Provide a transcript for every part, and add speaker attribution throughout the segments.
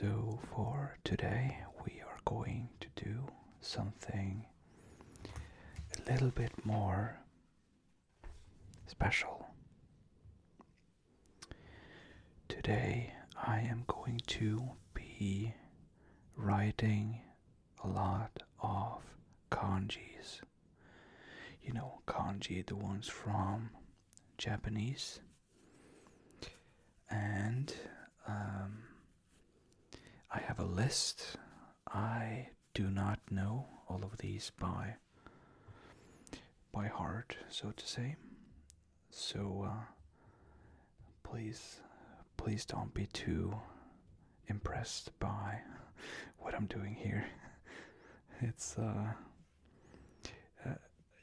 Speaker 1: So for today we are going to do something a little bit more special. Today I am going to be writing a lot of kanjis. You know, kanji, the ones from Japanese. And I have a list. I do not know all of these by heart, so to say. So please don't be too impressed by what I'm doing here. It's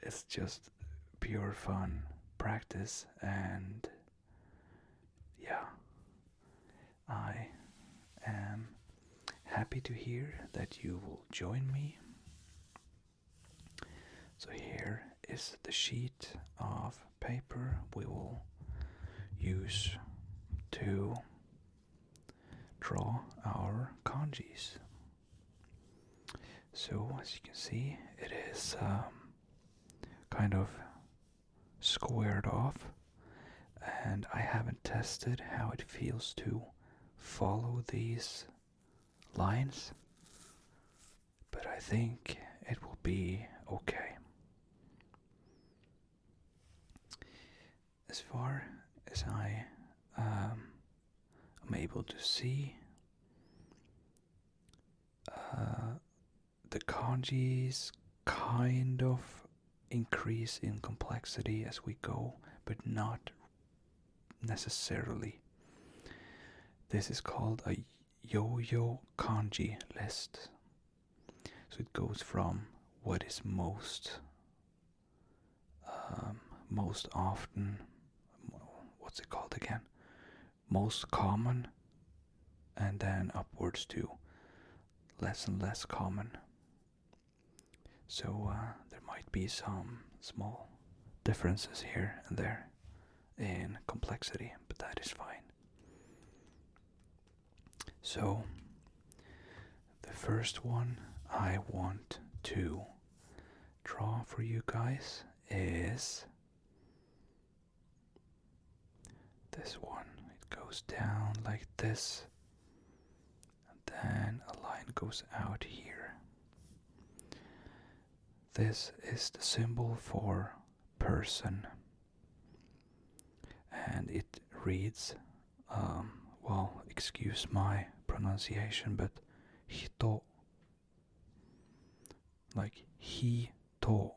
Speaker 1: it's just pure fun, practice, and yeah, I am happy to hear that you will join me. So here is the sheet of paper we will use to draw our kanjis. So as you can see, it is kind of squared off, and I haven't tested how it feels to follow these lines, but I think it will be okay. As far as I am able to see, the kanjis kind of increase in complexity as we go, but not necessarily. This is called a yo-yo kanji list. So it goes from what is most often, what's it called again? Most common, and then upwards to less and less common. So there might be some small differences here and there in complexity, but that is fine. So the first one I want to draw for you guys is this one. It goes down like this, and then a line goes out here. This is the symbol for person, and it reads, well, excuse my pronunciation, but hito, like hito.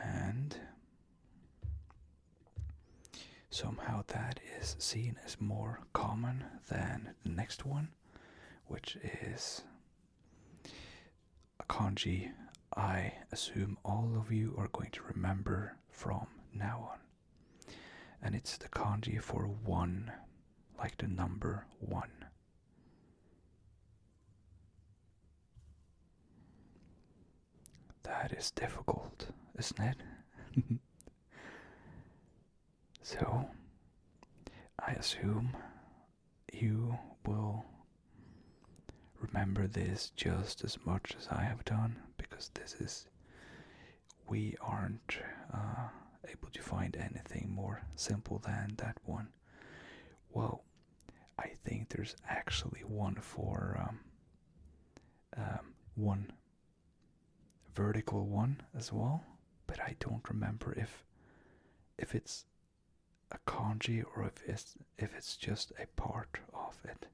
Speaker 1: And somehow that is seen as more common than the next one, which is a kanji I assume all of you are going to remember from now on. And it's the kanji for one, like the number 1. That is difficult, isn't it? So, I assume you will remember this just as much as I have done, because we aren't able to find anything more simple than that one. Well, I think there's actually one for one vertical one as well, but I don't remember if it's a kanji or if it's just a part of it.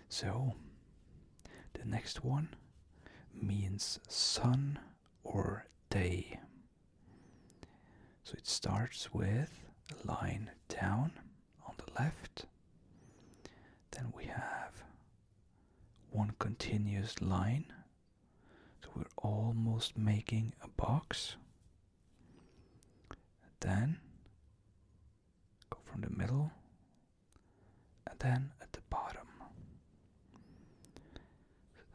Speaker 1: So the next one means sun or day. So it starts with a line down on the left. Then we have one continuous line. So we're almost making a box. Then go from the middle, and then at the bottom.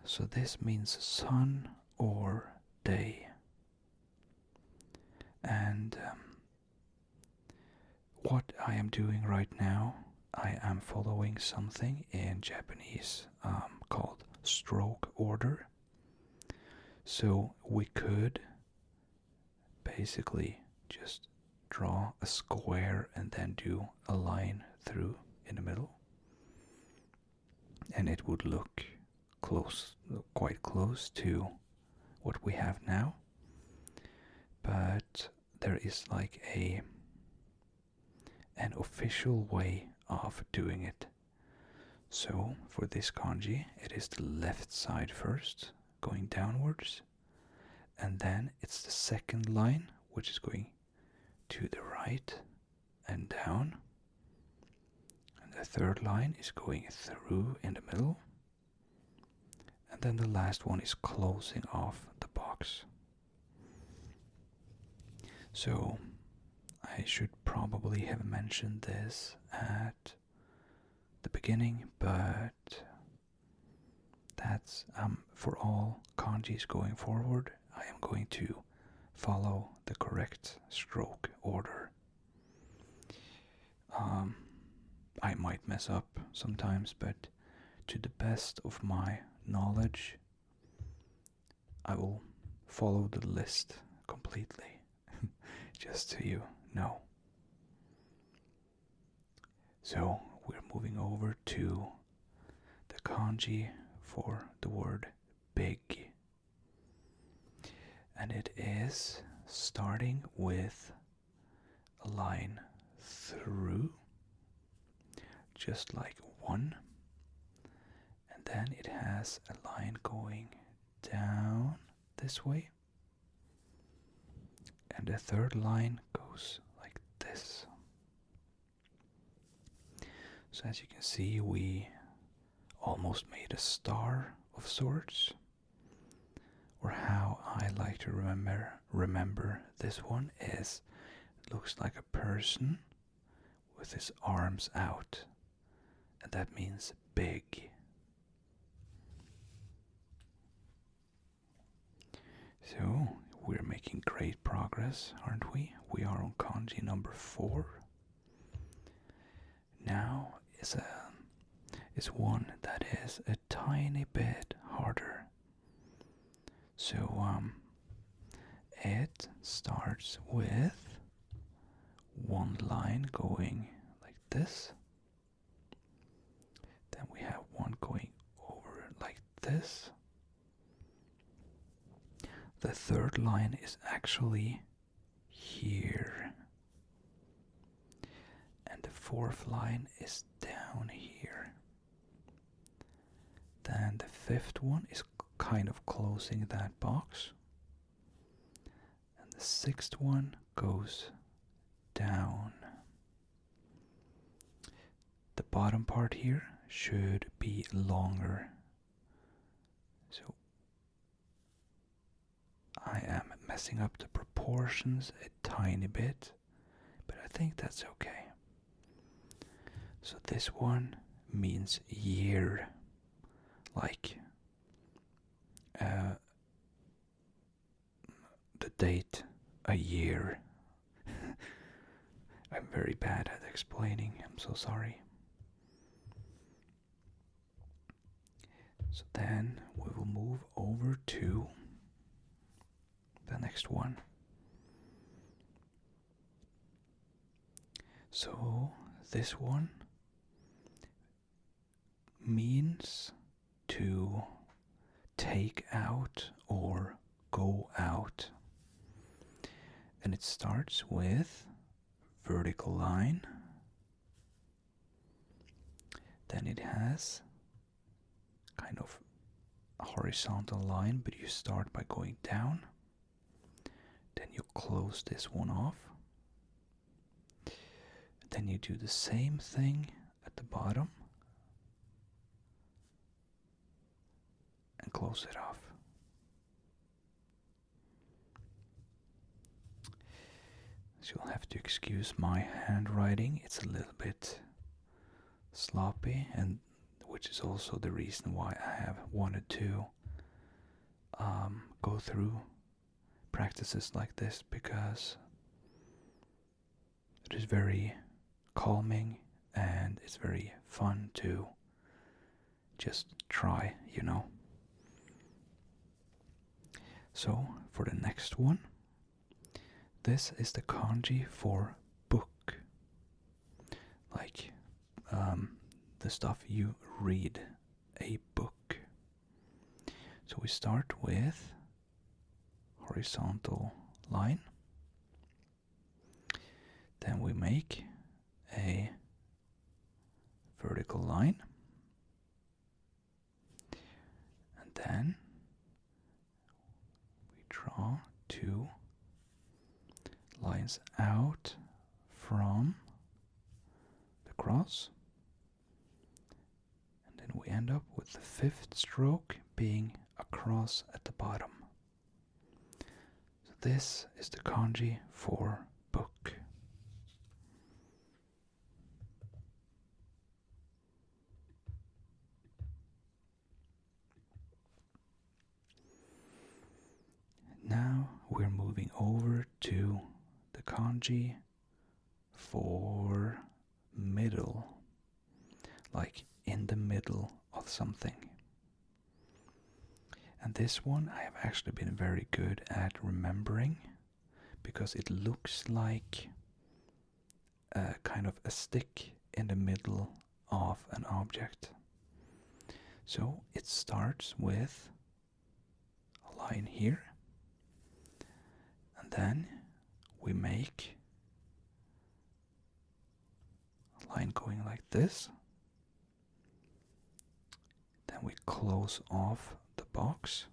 Speaker 1: So this means sun or day. And what I am doing right now, I am following something in Japanese called stroke order. So we could basically just draw a square and then do a line through in the middle, and it would look quite close to what we have now. But there is like an official way of doing it. So for this kanji, it is the left side first, going downwards, and then it's the second line, which is going to the right and down, and the third line is going through in the middle, and then the last one is closing off the box. So I should probably have mentioned this at the beginning, but that's for all kanjis going forward. I am going to follow the correct stroke order. I might mess up sometimes, but to the best of my knowledge, I will follow the list completely, just so you know. So we're moving over to the kanji for the word big. And it is starting with a line through, just like one, and then it has a line going down this way, and the third line goes like this. So as you can see, we almost made a star of sorts, or how I like to remember this one is, it looks like a person with his arms out, and that means big. So we're making great progress, aren't we? We are on kanji number 4. Now is one that is a tiny bit harder. So it starts with one line going like this. Then we have one going over like this. The third line is actually here. And the fourth line is down here. Then the fifth one is kind of closing that box. And the sixth one goes down. The bottom part here should be longer. So I am messing up the proportions a tiny bit, but I think that's okay. So this one means year, like the date, a year. I'm very bad at explaining, I'm so sorry. So then we will move over to the next one. So this one means to take out or go out. And it starts with vertical line. Then it has kind of a horizontal line, but you start by going down. Then you close this one off. Then you do the same thing at the bottom and close it off. So you'll have to excuse my handwriting. It's a little bit sloppy, and which is also the reason why I have wanted to go through practices like this, because it is very calming, and it's very fun to just try, you know. So for the next one, this is the kanji for book, like the stuff you read, a book. So we start with horizontal line, then we make a vertical line, and then we draw two lines out from the cross, and then we end up with the fifth stroke being a cross at the bottom. So this is the kanji for book. Now we're moving over to the kanji for middle, like in the middle of something. And this one I have actually been very good at remembering because it looks like kind of a stick in the middle of an object. So it starts with a line here, and then we make a line going like this. Then we close off the box.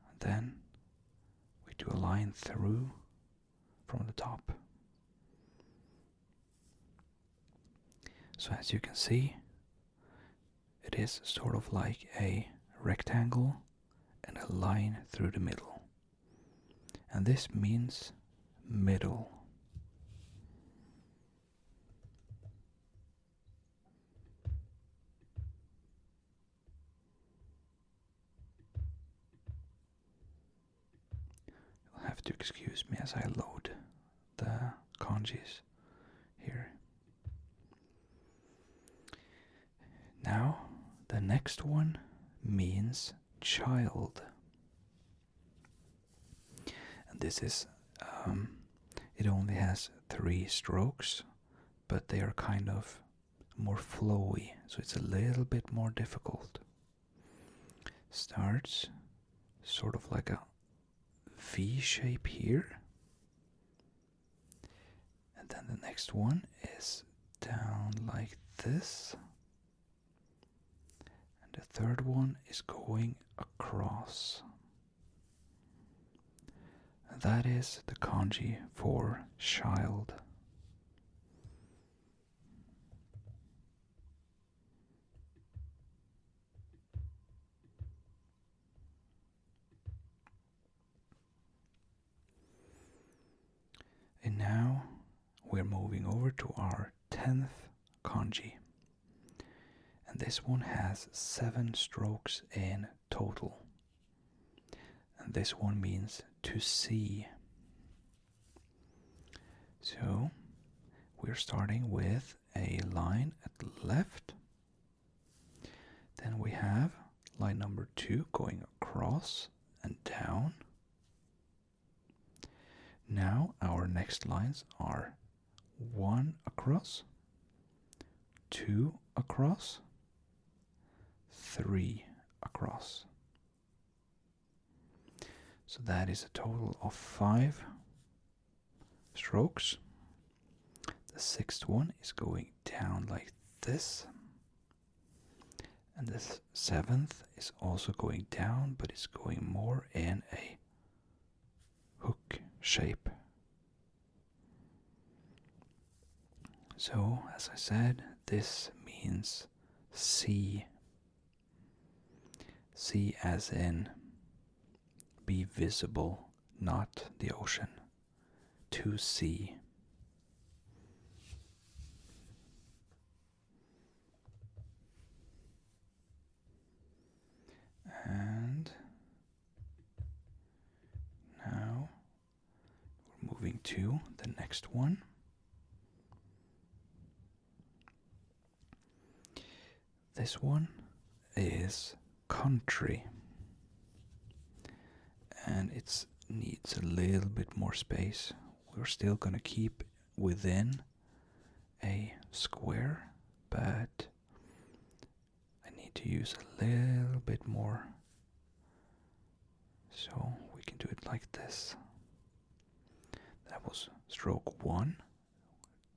Speaker 1: And then we do a line through from the top. So as you can see, it is sort of like a rectangle and a line through the middle. And this means middle. You'll have to excuse me as I load the kanjis here. Now, the next one means child. And this is, it only has 3 strokes, but they are kind of more flowy, so it's a little bit more difficult. Starts sort of like a V shape here, and then the next one is down like this, and the third one is going across. And that is the kanji for child. And now we're moving over to our 10th kanji. And this one has 7 strokes in total. And this one means to see. So we're starting with a line at the left. Then we have line number 2 going across and down. Now our next lines are 1 across, 2 across, 3 across. So that is a total of 5 strokes. The 6th one is going down like this. And the 7th is also going down, but it's going more in a hook shape. So, as I said, this means see. See as in be visible, not the ocean. To see. And now we're moving to the next one. This one is country, and it needs a little bit more space. We're still gonna keep within a square, but I need to use a little bit more. So we can do it like this. That was stroke 1,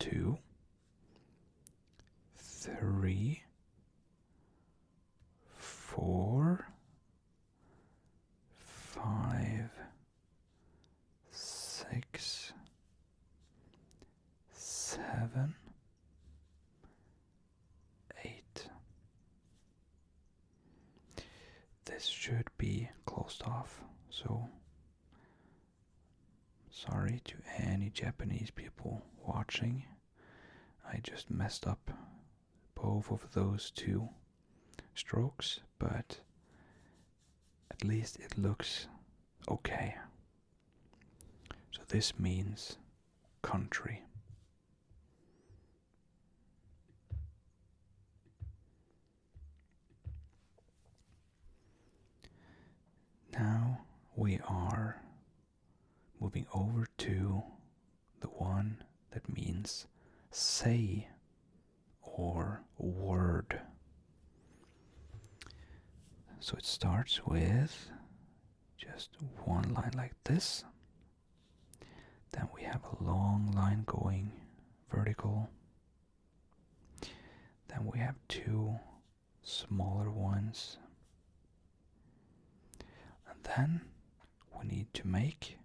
Speaker 1: 2, 3, 4, 5, 6, 7, 8. This should be closed off, so sorry to any Japanese people watching. I just messed up both of those two strokes, but at least it looks okay. So this means country. Now we are moving over to the one that means say or word. So it starts with just one line like this. Then we have a long line going vertical. Then we have two smaller ones. And then we need to make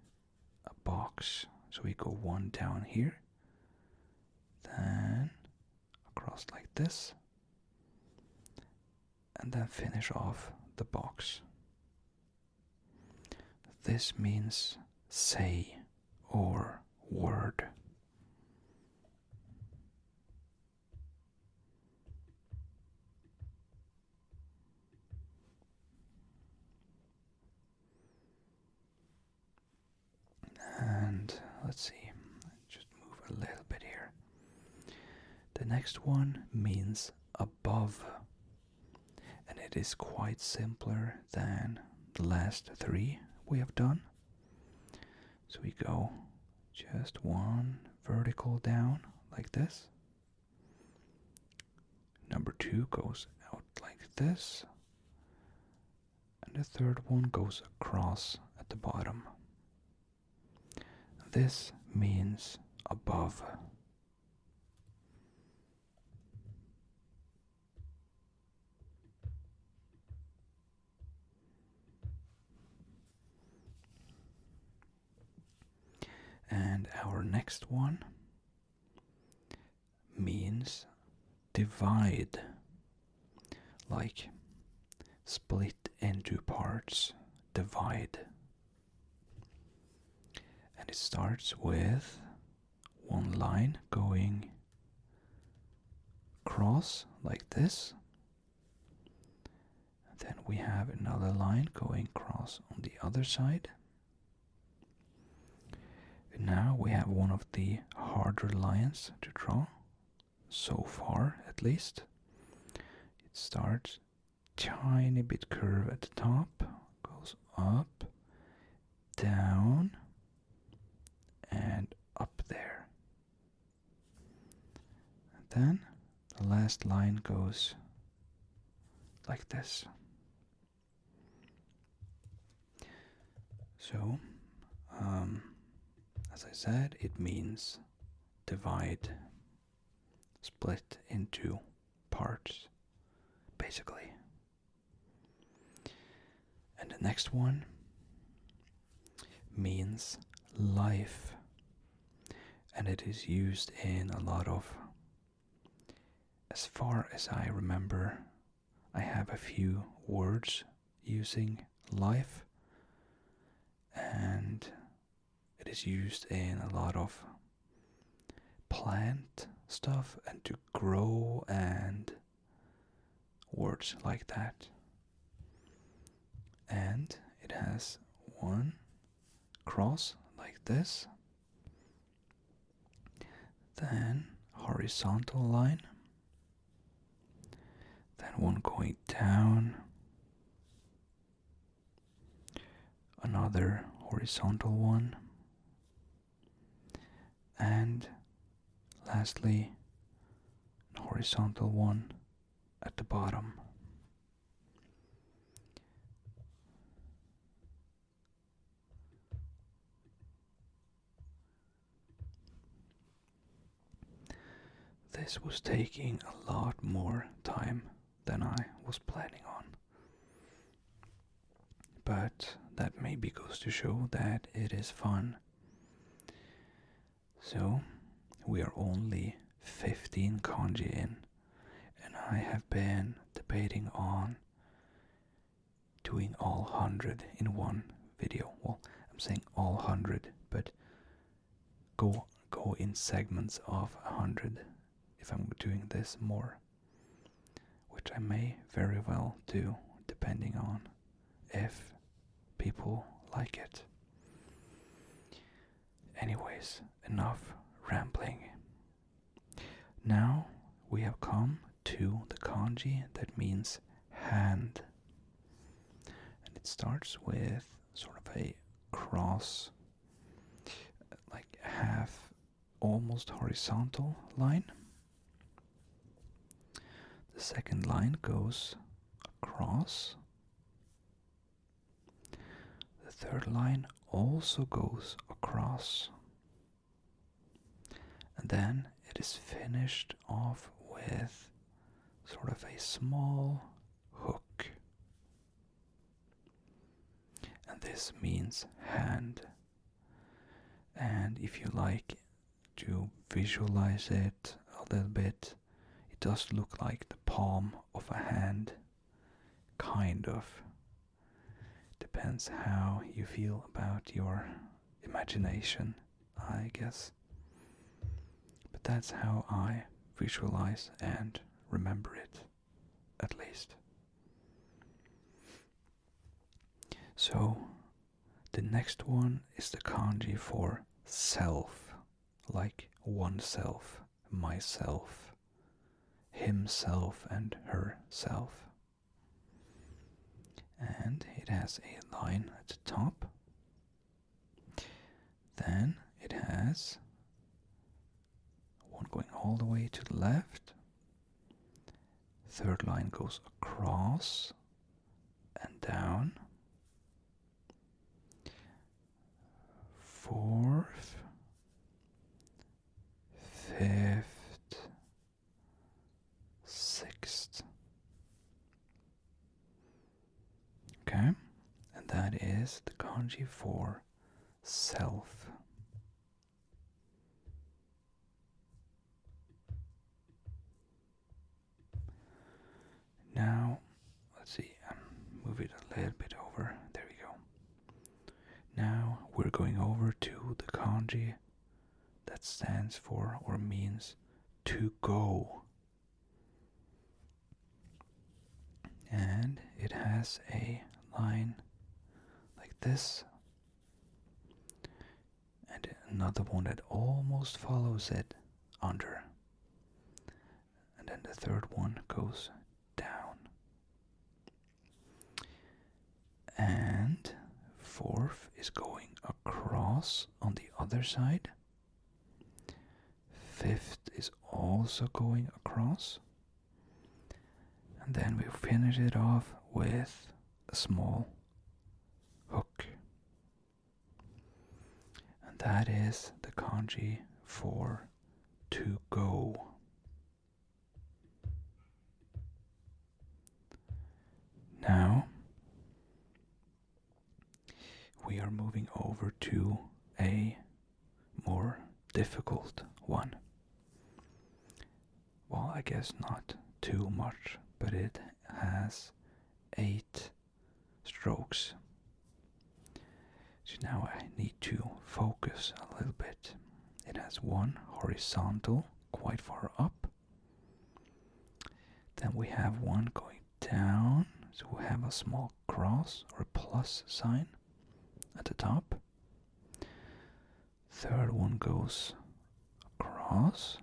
Speaker 1: a box. So we go one down here, then across like this, and then finish off the box. This means say or word. And let's see, just move a little bit here. The next one means above, and it is quite simpler than the last three we have done. So we go just one vertical down like this. Number 2 goes out like this, and the third one goes across at the bottom. This means above. And our next one means divide, like split into parts, divide. And it starts with one line going across like this. And then we have another line going across on the other side. And now we have one of the harder lines to draw, so far at least. It starts tiny bit curve at the top, goes up, down, and up there. And then the last line goes like this. So, as I said, it means divide, split into parts, basically. And the next one means life, and it is used in a lot of, as far as I remember, I have a few words using life, and it is used in a lot of plant stuff and to grow and words like that. And it has one cross like this, then horizontal line, then one going down, another horizontal one, and lastly a horizontal one at the bottom. This was taking a lot more time than I was planning on. But that maybe goes to show that it is fun. So, we are only 15 kanji in, and I have been debating on doing all 100 in one video. Well, I'm saying all 100, but go in segments of 100 if I'm doing this more, which I may very well do, depending on if people like it. Anyways, enough rambling. Now we have come to the kanji that means hand. And it starts with sort of a cross, like half, almost horizontal line. The second line goes across. The third line also goes across. And then it is finished off with sort of a small hook. And this means hand. And if you like to visualize it a little bit, it does look like the palm of a hand, kind of. Depends how you feel about your imagination, I guess. But that's how I visualize and remember it, at least. So, the next one is the kanji for self, like oneself, myself, himself and herself. And it has a line at the top. Then it has one going all the way to the left. Third line goes across and down. Fourth, fifth, sixth. Okay, and that is the kanji for self. Now, let's see, move it a little bit over. There we go. Now we're going over to the kanji that stands for or means to go. And it has a line like this, and another one that almost follows it under. And then the third one goes down. And fourth is going across on the other side. Fifth is also going across. And then we finish it off with a small hook. And that is the kanji for to go. Now we are moving over to a more difficult one. Well, I guess not too much, but it has 8 strokes. So now I need to focus a little bit. It has one horizontal quite far up. Then we have one going down, so we have a small cross or plus sign at the top. Third one goes across.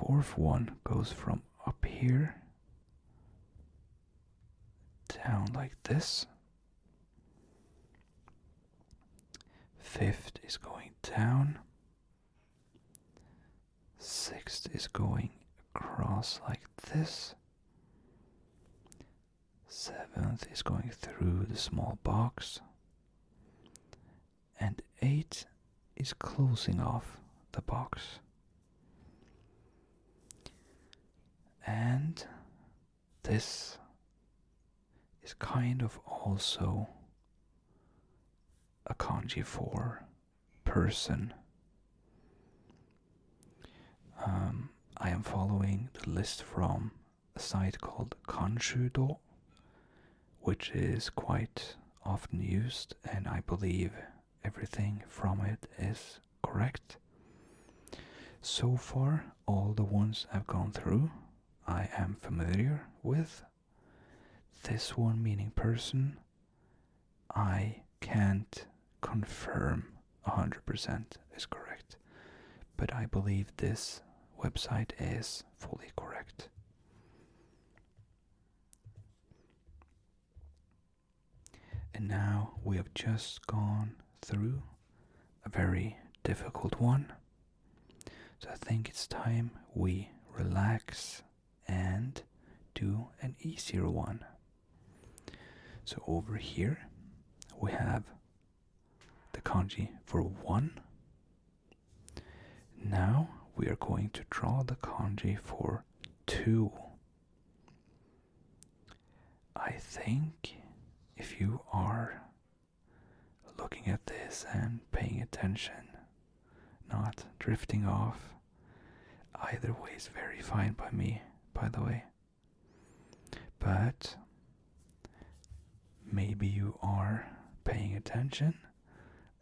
Speaker 1: fourth one goes from up here down like this. Fifth is going down. Sixth is going across like this. Seventh is going through the small box. And 8 is closing off the box. And this is kind of also a kanji for person. I am following the list from a site called Kanji, which is quite often used, and I believe everything from it is correct. So far, all the ones I've gone through, I am familiar with. This one, meaning person, I can't confirm 100% is correct, but I believe this website is fully correct. And now we have just gone through a very difficult one, so I think it's time we relax and do an easier one. So over here we have the kanji for 1. Now we are going to draw the kanji for 2. I think if you are looking at this and paying attention, not drifting off, either way is very fine by me, by the way. But maybe you are paying attention,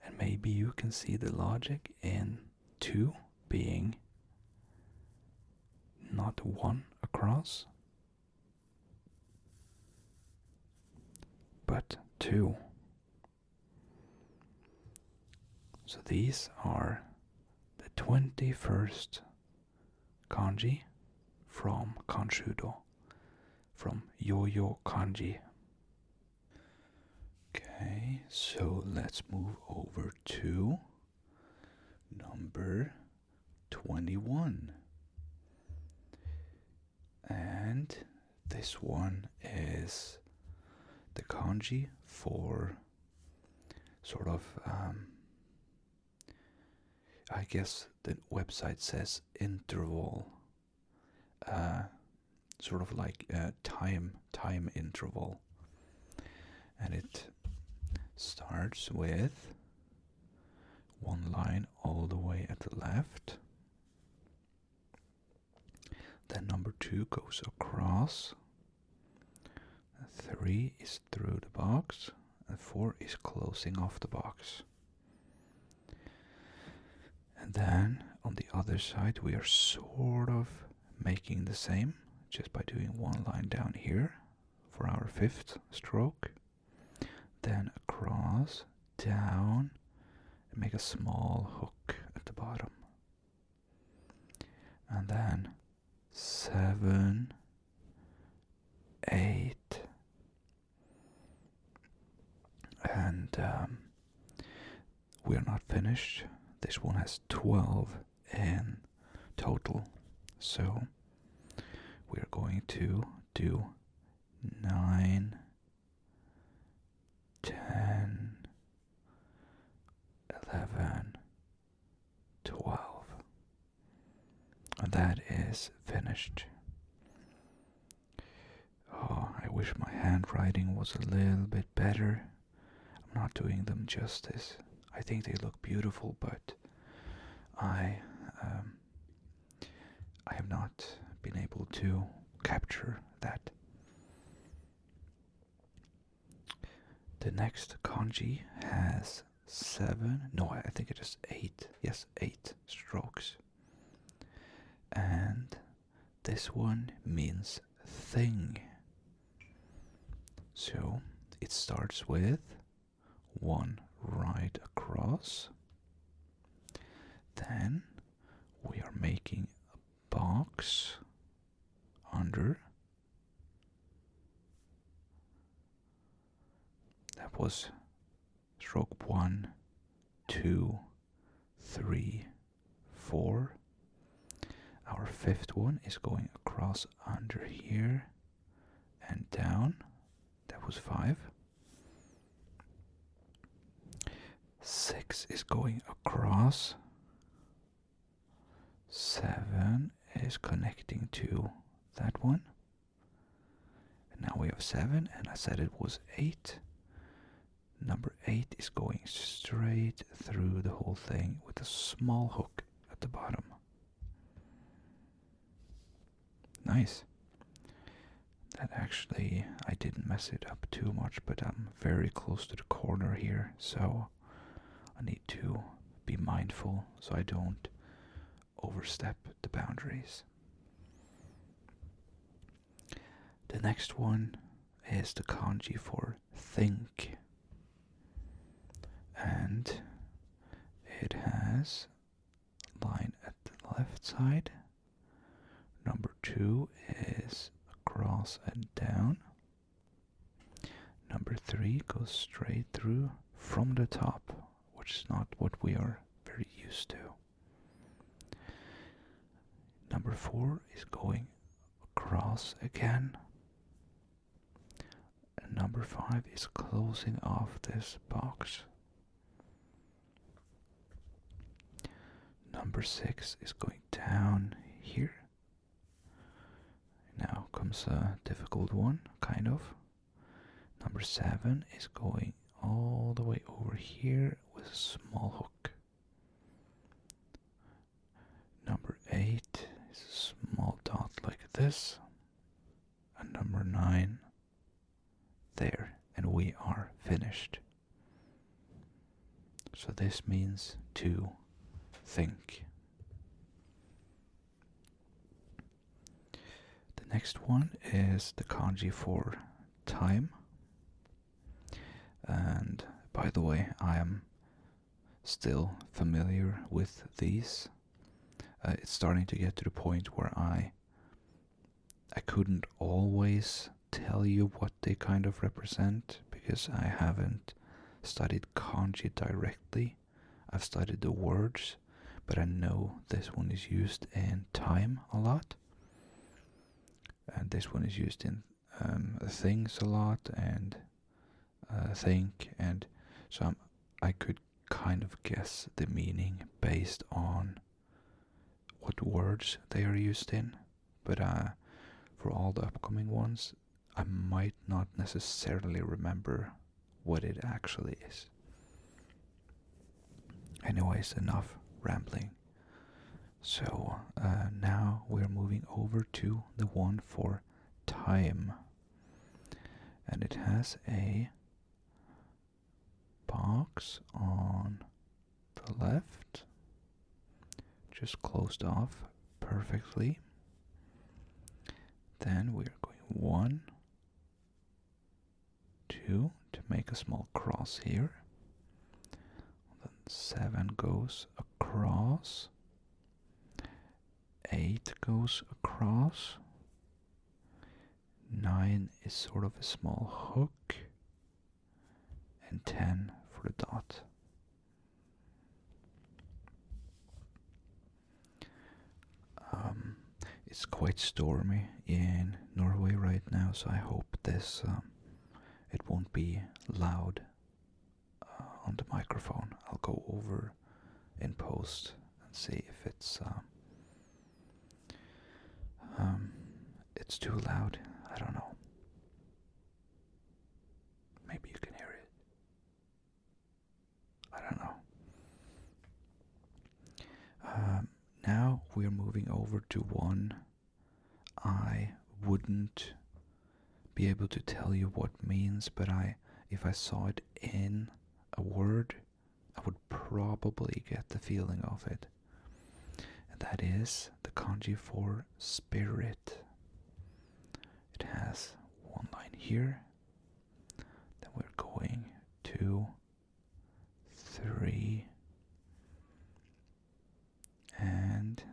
Speaker 1: and maybe you can see the logic in 2 being not 1 across, but 2. So these are the 21st kanji from Kanji, from Yo-Yo Kanji. Okay, so let's move over to number 21. And this one is the kanji for sort of, I guess the website says interval, sort of like a time interval. And it starts with one line all the way at the left. Then number 2 goes across. 3 is through the box. And 4 is closing off the box. And then on the other side we are sort of making the same, just by doing one line down here for our 5th stroke. Then across, down, and make a small hook at the bottom. And then 7, 8, and we are not finished. This one has 12 in total, so we are going to do 9, 10, 11, 12. And that is finished. Oh, I wish my handwriting was a little bit better. I'm not doing them justice. I think they look beautiful, but I have not been able to capture that. The next kanji has 7, no, I think it is 8, yes, 8 strokes. And this one means thing. So it starts with 1 right across. Then we are making box under. That was stroke 1, 2, 3, 4. Our fifth one is going across under here and down. That was 5. 6 is going across. 7 is connecting to that one. And now we have 7, and I said it was 8. Number 8 is going straight through the whole thing with a small hook at the bottom. Nice. That actually, I didn't mess it up too much, but I'm very close to the corner here, so I need to be mindful so I don't overstep the boundaries. The next one is the kanji for think. And it has a line at the left side. Number 2 is across and down. Number 3 goes straight through from the top, which is not what we are very used to. Number 4 is going across again. And number 5 is closing off this box. Number 6 is going down here. Now comes a difficult one, kind of. Number 7 is going all the way over here with a small hook. Number 8 is a small dot like this. And number 9 there. And we are finished. So this means to think. The next one is the kanji for time. And by the way, I am still familiar with these. It's starting to get to the point where I couldn't always tell you what they kind of represent because I haven't studied kanji directly. I've studied the words, but I know this one is used in time a lot. And this one is used in things a lot and think. And so I could kind of guess the meaning based on what words they are used in. But for all the upcoming ones, I might not necessarily remember what it actually is. Anyways, enough rambling. So now we're moving over to the one for time. And it has a box on the left, just closed off perfectly. Then we're going 1, 2 to make a small cross here. Then 7 goes across. 8 goes across. 9 is sort of a small hook. And 10 for the dot. It's quite stormy in Norway right now, so I hope this it won't be loud on the microphone. I'll go over in post and see if it's too loud. I don't know. Maybe you can hear it. I don't know. Now we're moving over to one I wouldn't be able to tell you what means, but if I saw it in a word, I would probably get the feeling of it. And that is the kanji for spirit. It has one line here. Then we're going 2, 3, and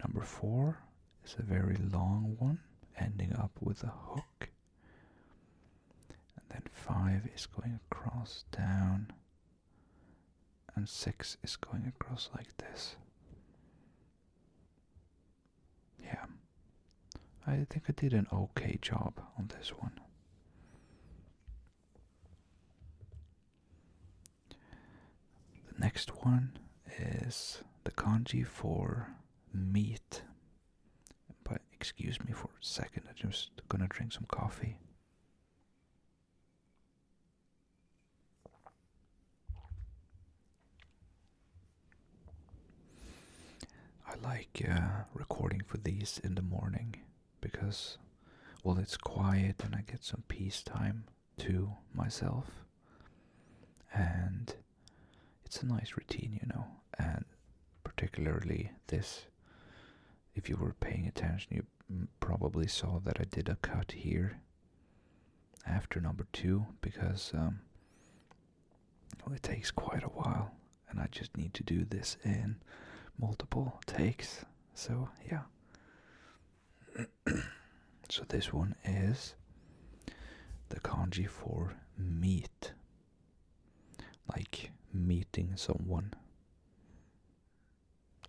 Speaker 1: number 4 4 is a very long one, ending up with a hook. And then 5 is going across down. And 6 is going across like this. Yeah. I think I did an okay job on this one. The next one is the kanji for meat. But excuse me for a second, I'm just gonna drink some coffee. I like recording for these in the morning because, well, it's quiet and I get some peace time to myself. And it's a nice routine, you know. And particularly this, if you were paying attention, you probably saw that I did a cut here after number 2 because well, it takes quite a while and I just need to do this in multiple takes. So yeah. So this one is the kanji for meet, like meeting someone.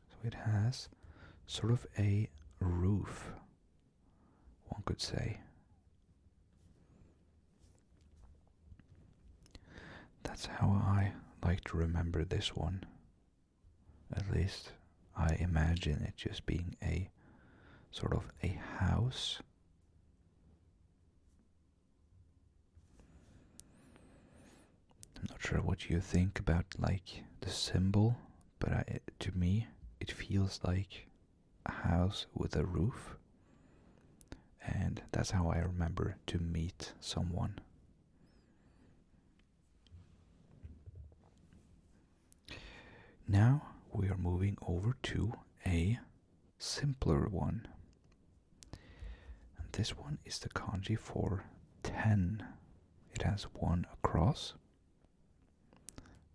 Speaker 1: So it has sort of a roof, one could say. That's how I like to remember this one. At least I imagine it just being a sort of a house. I'm not sure what you think about like the symbol, but to me it feels like a house with a roof. And that's how I remember to meet someone. Now we are moving over to a simpler one. And this one is the kanji for 10. It has one across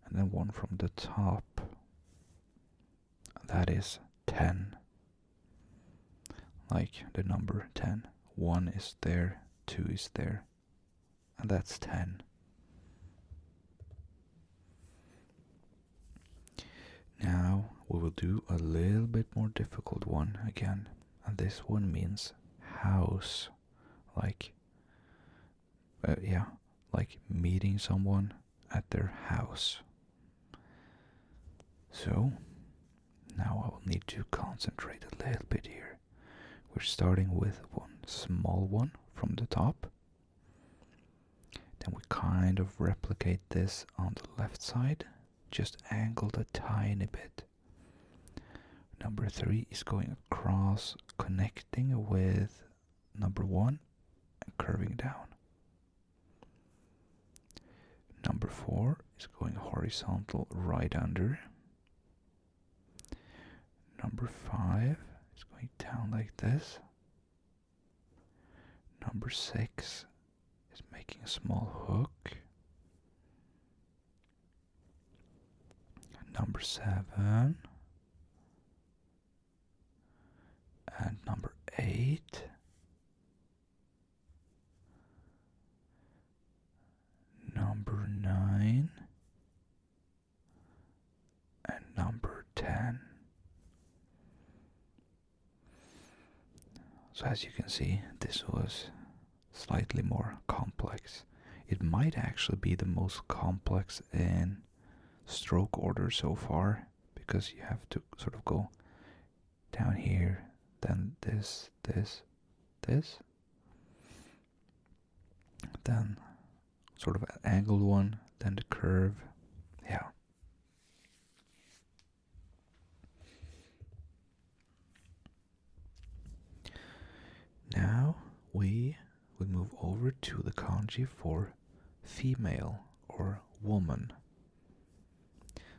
Speaker 1: and then one from the top. That is 10. Like the number 10. 1 is there, 2 is there, and that's 10. Now we will do a little bit more difficult one again, and this one means house, like like meeting someone at their house. So now I will need to concentrate a little bit here. We're starting with one small one from the top. Then we kind of replicate this on the left side, just angled a tiny bit. Number 3 is going across, connecting with number 1 and curving down. Number 4 is going horizontal right under. Number 5 is going down like this. Number 6 is making a small hook. Number 7 and number 8. Number 9 and number 10. So as you can see, this was slightly more complex. It might actually be the most complex in stroke order so far, because you have to sort of go down here, then this, then sort of an angled one, then the curve. Yeah. Now we will move over to the kanji for female or woman.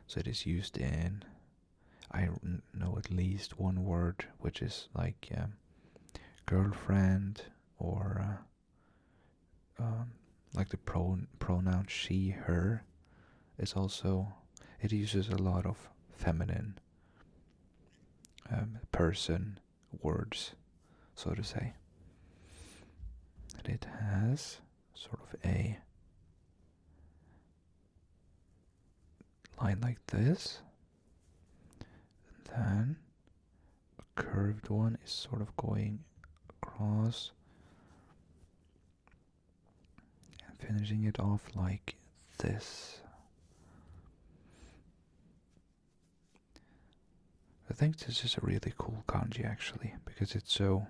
Speaker 1: So it is used in, I know at least one word, which is like girlfriend, or like the pronoun she, her. Is also, it uses a lot of feminine person, words, so to say. And it has sort of a line like this, and then a curved one is sort of going across and finishing it off like this. I think this is a really cool kanji actually, because it's so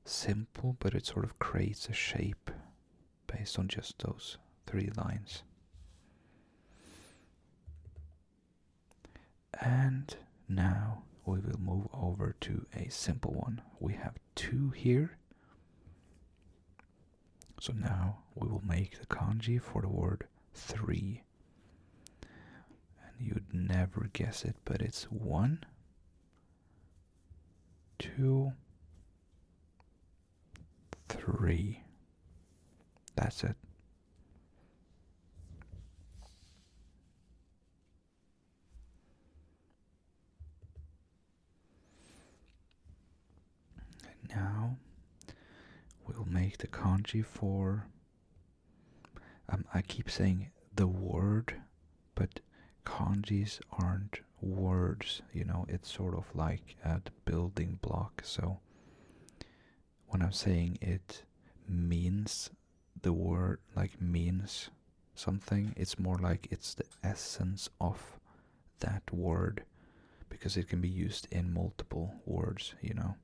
Speaker 1: simple, but it sort of creates a shape based on just those 3 lines. And now we will move over to a simple one. We have 2 here. So now we will make the kanji for the word 3. And you'd never guess it, but it's 1, 2, 3. That's it. And now we'll make the kanji for, I keep saying the word, but kanjis aren't words, you know, it's sort of like the building block. So when I'm saying it means the word, like means something, it's more like it's the essence of that word, because it can be used in multiple words, you know.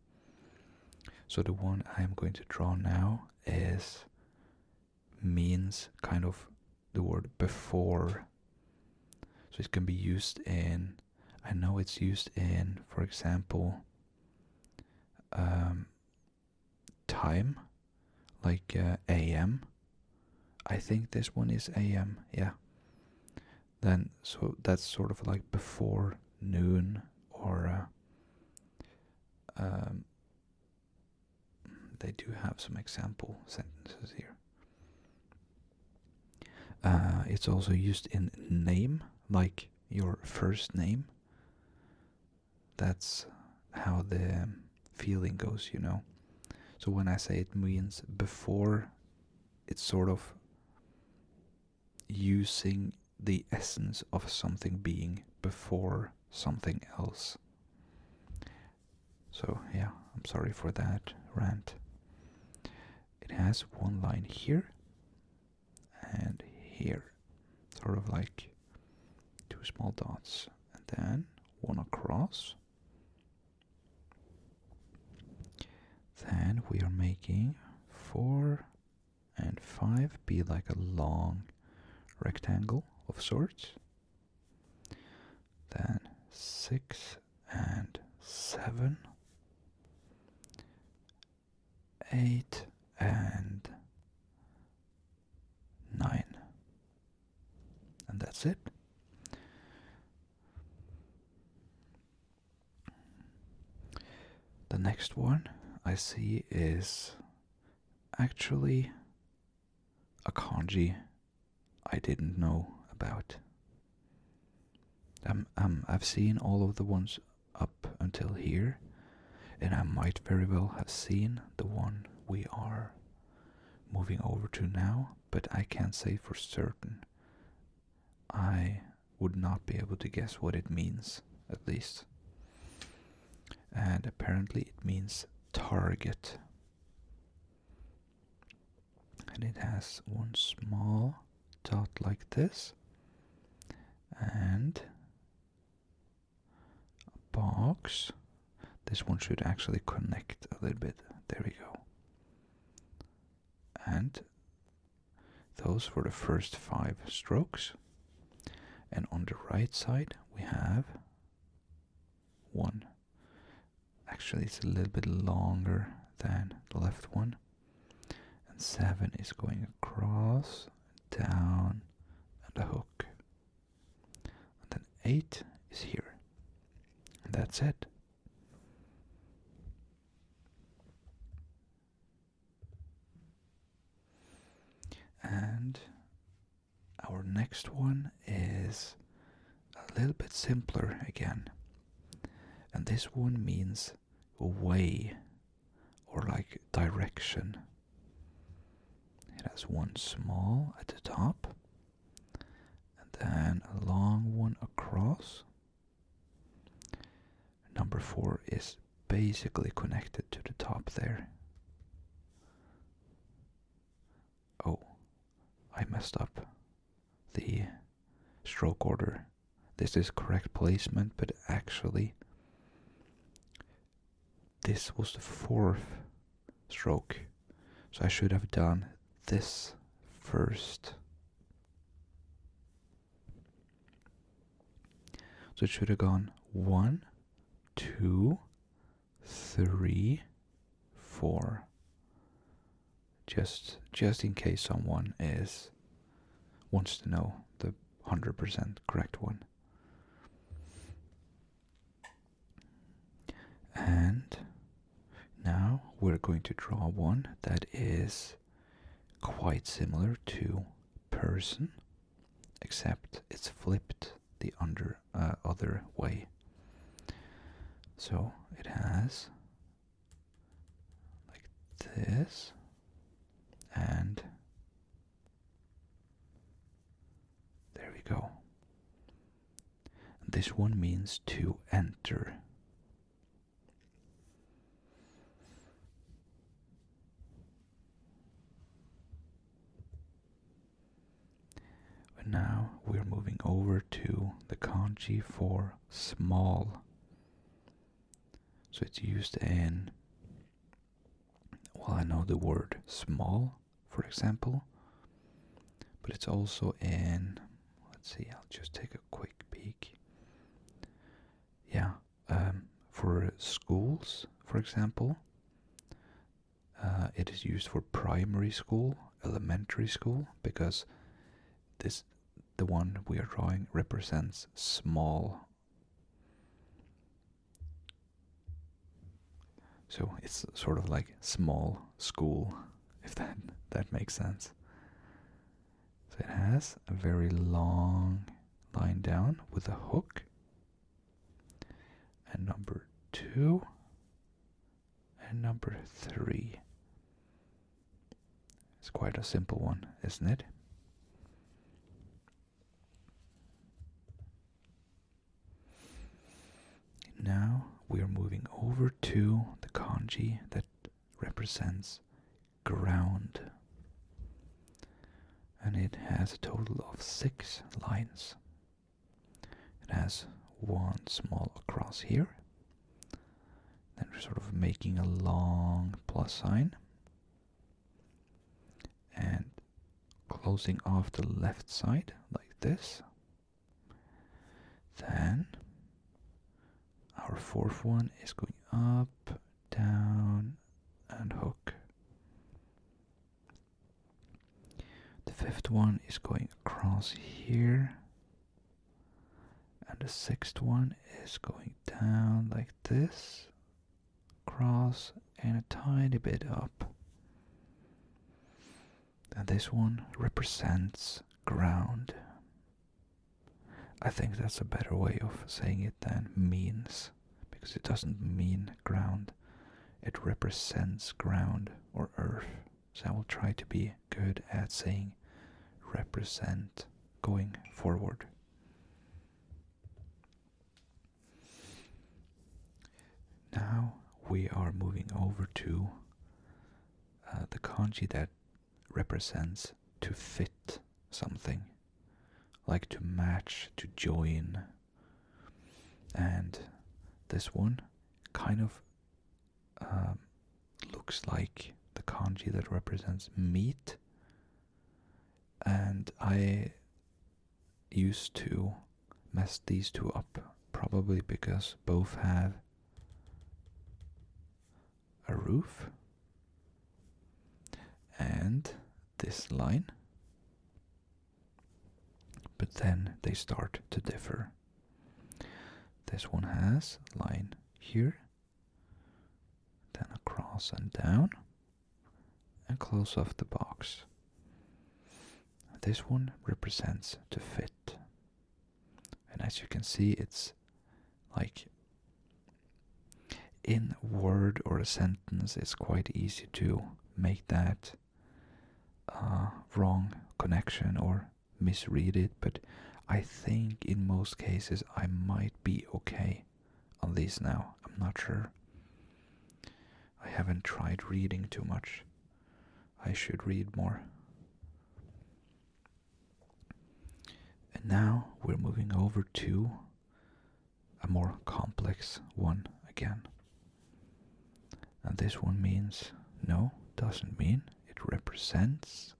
Speaker 1: So the one I'm going to draw now means kind of the word before. So it can be used in, I know it's used in, for example, time, like AM. I think this one is AM, yeah. Then, so that's sort of like before noon, or they do have some example sentences here. It's also used in name, like your first name. That's how the feeling goes, you know. So when I say it means before, it's sort of using the essence of something being before something else. So yeah, I'm sorry for that rant. It has 1 line here and here, sort of like 2 small dots, and then 1 across. Then we are making 4 and 5 be like a long rectangle of sorts. Then 6 and 7, 8 and 9. And that's it. The next one I see is actually a kanji I didn't know about. I've seen all of the ones up until here, and I might very well have seen the one we are moving over to now, but I can't say for certain. I would not be able to guess what it means, at least. And apparently it means target. And it has 1 small dot like this, and a box. This one should actually connect a little bit. There we go. And those were the first 5 strokes. And on the right side we have 1. Actually, it's a little bit longer than the left one. And 7 is going across, down, and a hook. And then 8 is here. And that's it. And our next one is a little bit simpler again. And this one means way, or like direction. It has one small at the top, and then a long one across. Number 4 is basically connected to the top there. Oh, I messed up the stroke order. This is correct placement, but actually this was the 4th stroke. So I should have done this first. So it should have gone 1, 2, 3, 4. Just in case someone wants to know the 100% correct one. And now we're going to draw one that is quite similar to person, except it's flipped the other way. So it has like this, and there we go. This one means to enter. But now we're moving over to the kanji for small. So it's used in, well, I know the word small, for example, but it's also in, let's see, I'll just take a quick peek. Yeah, for schools, for example, it is used for primary school, elementary school, because the one we are drawing represents small. So it's sort of like small school, if that makes sense. So it has a very long line down with a hook. And number 2 and number 3. It's quite a simple one, isn't it? Now we are moving over to the kanji that represents ground. And it has a total of 6 lines. It has one small across here. Then we're sort of making a long plus sign. And closing off the left side like this. Then our 4th one is going up, down, and hook. The 5th one is going across here. And the 6th one is going down like this, across, and a tiny bit up. And this one represents ground. I think that's a better way of saying it than means, because it doesn't mean ground. It represents ground or earth. So I will try to be good at saying represent going forward. Now we are moving over to the kanji that represents to fit something, like to match, to join. And this one kind of looks like the kanji that represents meat. And I used to mess these two up, probably because both have a roof and this line, but then they start to differ. This one has line here, then across and down, and close off the box. This one represents to fit, and as you can see, it's like in word or a sentence, it's quite easy to make that wrong connection or misread it, but I think in most cases I might be okay on these now. I'm not sure. I haven't tried reading too much. I should read more. And now we're moving over to a more complex one again. And this one means, no, doesn't mean, it represents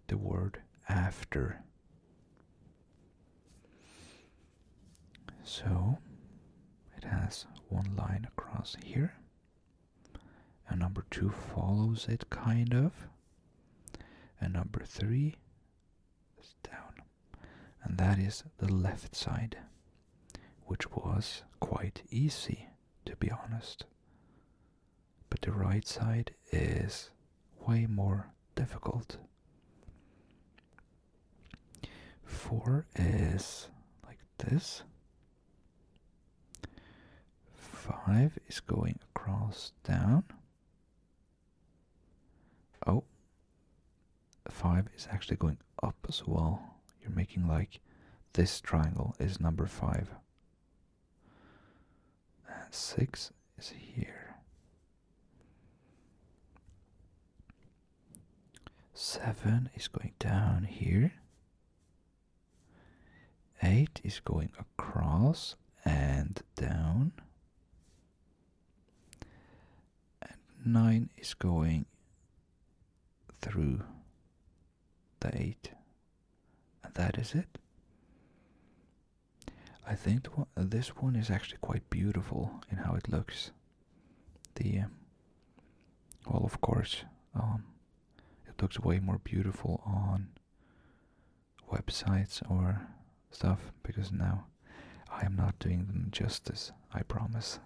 Speaker 1: the word after. So it has one line across here, and number 2 follows it kind of, and number 3 is down, and that is the left side, which was quite easy, to be honest. But the right side is way more difficult. 4 is like this. 5 is going across down. Oh, 5 is actually going up as well. You're making like this triangle is number 5. And 6 is here. 7 is going down here. 8 is going across and down. And 9 is going through the 8. And that is it. I think this one is actually quite beautiful in how it looks. Well, of course, it looks way more beautiful on websites or stuff, because now I am not doing them justice, I promise.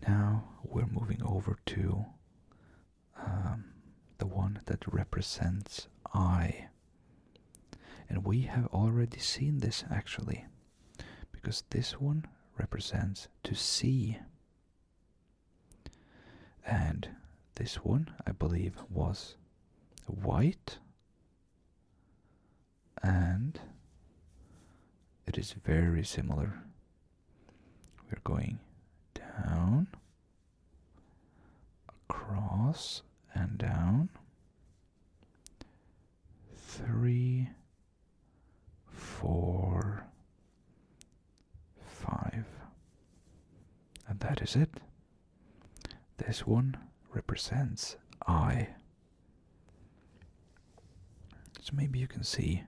Speaker 1: Now we're moving over to the one that represents I. And we have already seen this actually, because this one represents to see. And this one, I believe, was white. And it is very similar. We're going down, across, and down. 3, 4, 5. And that is it. This one represents I. So maybe you can see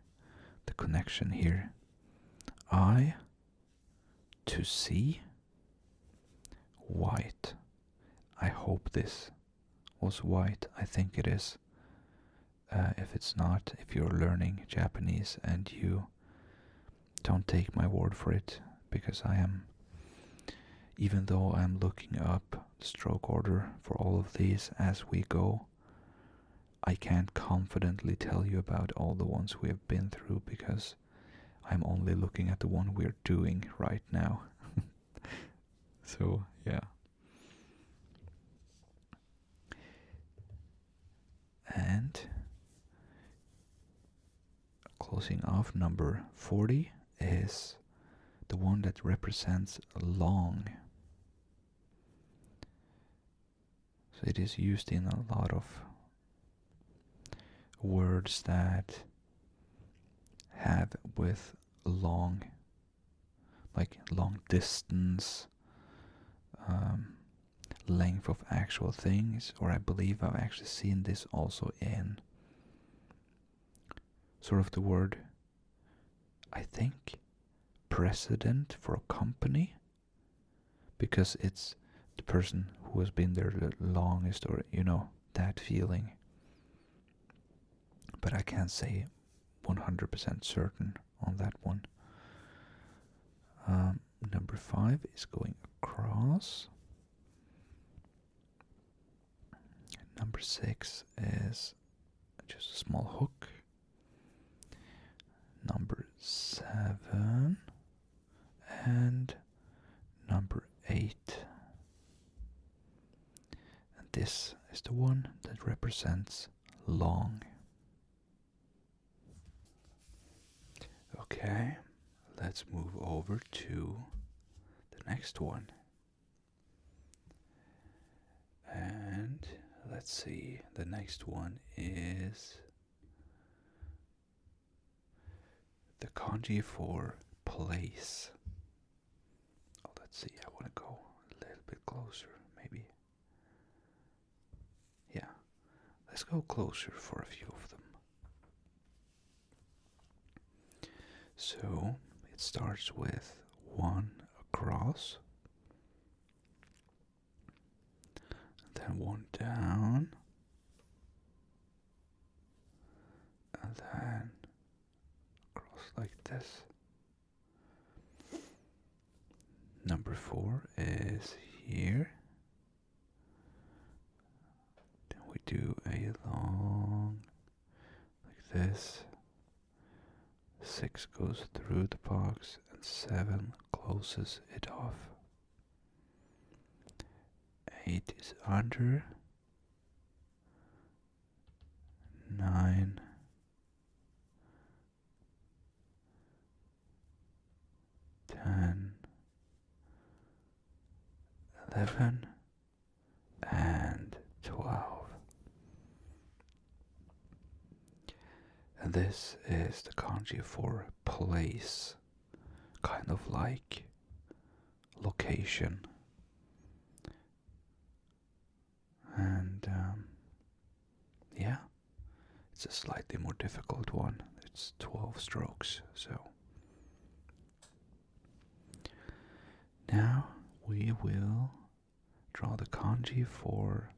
Speaker 1: the connection here. I, to see, white. I hope this was white. I think it is. If it's not, if you're learning Japanese and you don't take my word for it, because I am, even though I'm looking up the stroke order for all of these as we go, I can't confidently tell you about all the ones we have been through, because I'm only looking at the one we're doing right now. So, yeah. And closing off, number 40 is the one that represents long. So it is used in a lot of words that have with long, like long distance, length of actual things, or I believe I've actually seen this also in sort of the word, I think, president for a company, because it's the person who has been there the longest, or that feeling. But I can't say 100% certain on that one. Number 5 is going across. Number 6 is just a small hook. Number 7 this is the one that represents long. Okay, let's move over to the next one. And let's see, the next one is the kanji for place. Oh, let's see, I want to go a little bit closer, maybe. Yeah, let's go closer for a few of them. So it starts with one across, then one down, and then across like this. Number 4 is here. Then we do a long, like this. 6 goes through the box and 7 closes it off. 8 is under. 9. 10. 11. And 12. And this is the kanji for place, kind of like location. And yeah, it's a slightly more difficult one. It's 12 strokes, so now we will draw the kanji for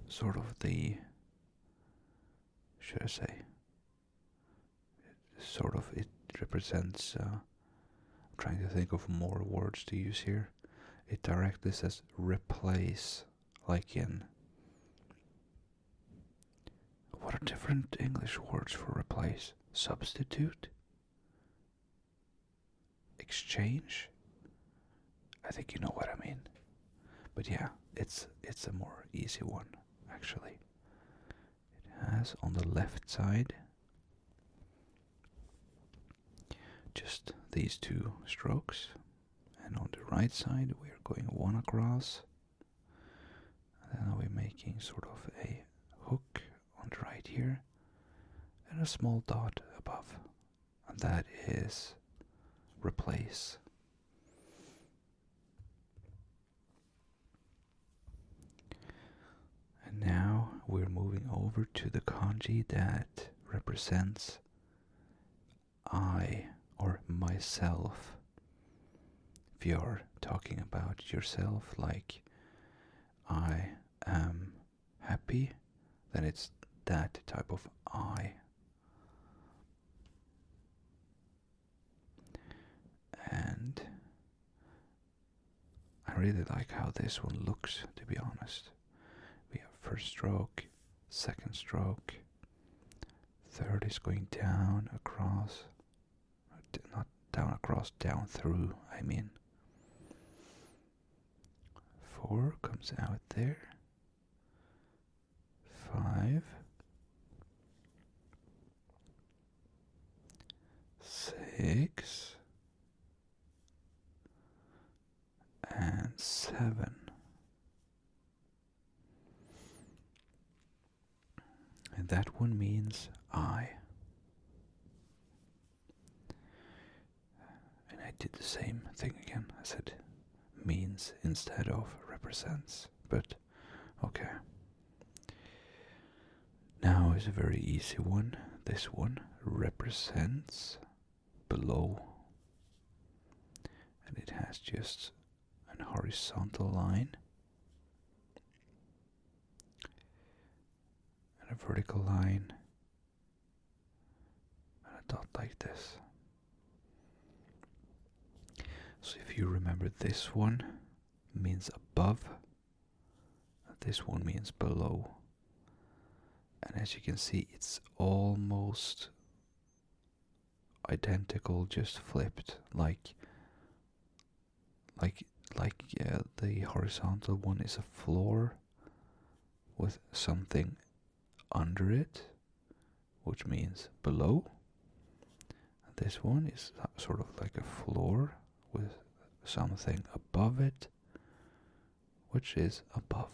Speaker 1: sort of the, should I say, sort of, it represents, I'm trying to think of more words to use here. It directly says replace, like in, what are different English words for replace? Substitute? Exchange? I think you know what I mean. But yeah, it's a more easy one, actually. It has on the left side just these 2 strokes, and on the right side we are going 1 across, and then we're making sort of a hook on the right here and a small dot above, and that is replace. And now we're moving over to the kanji that represents I or myself. If you're talking about yourself, like I am happy, then it's that type of I. And I really like how this one looks, to be honest. We have first stroke, second stroke, third is going down, across, not down, across, down through, I mean. 4 comes out there. 5. 6. And 7. And that one means I. And I did the same thing again. I said means instead of represents. But okay. Now is a very easy one. This one represents below. And it has just an horizontal line and a vertical line and a dot like this. So if you remember, this one means above, and this one means below. And as you can see, it's almost identical, just flipped, like like the horizontal one is a floor with something under it, which means below. This one is sort of like a floor with something above it, which is above.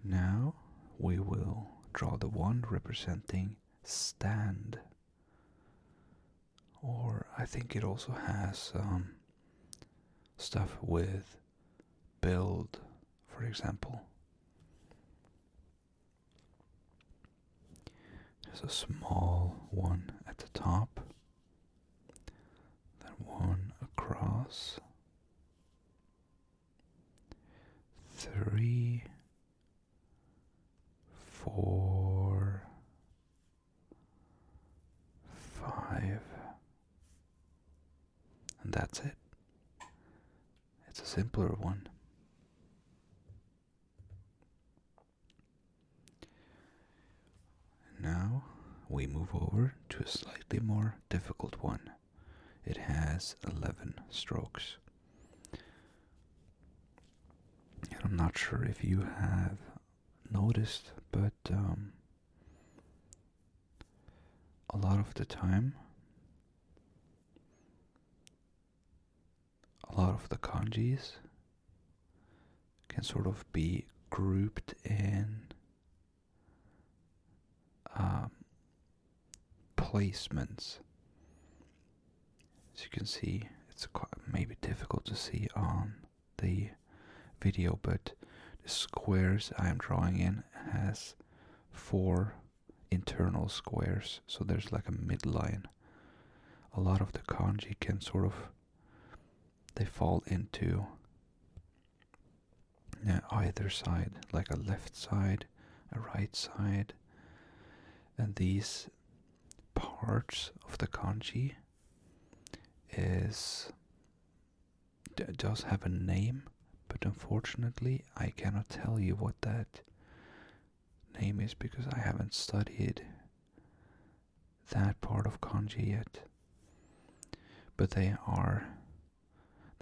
Speaker 1: Now we will draw the one representing stand. Or I think it also has stuff with build, for example. There's a small one at the top, then one across, 3, 4, 5, and that's it. It's a simpler one. Now we move over to a slightly more difficult one. It has 11 strokes. And I'm not sure if you have noticed, but a lot of the time, a lot of the kanjis can sort of be grouped in placements. As you can see, it's maybe difficult to see on the video, but the squares I am drawing in has 4 internal squares, so there's like a midline. A lot of the kanji can sort of, they fall into either side, like a left side, a right side, and these parts of the kanji does have a name, but unfortunately I cannot tell you what that name is because I haven't studied that part of kanji yet. But they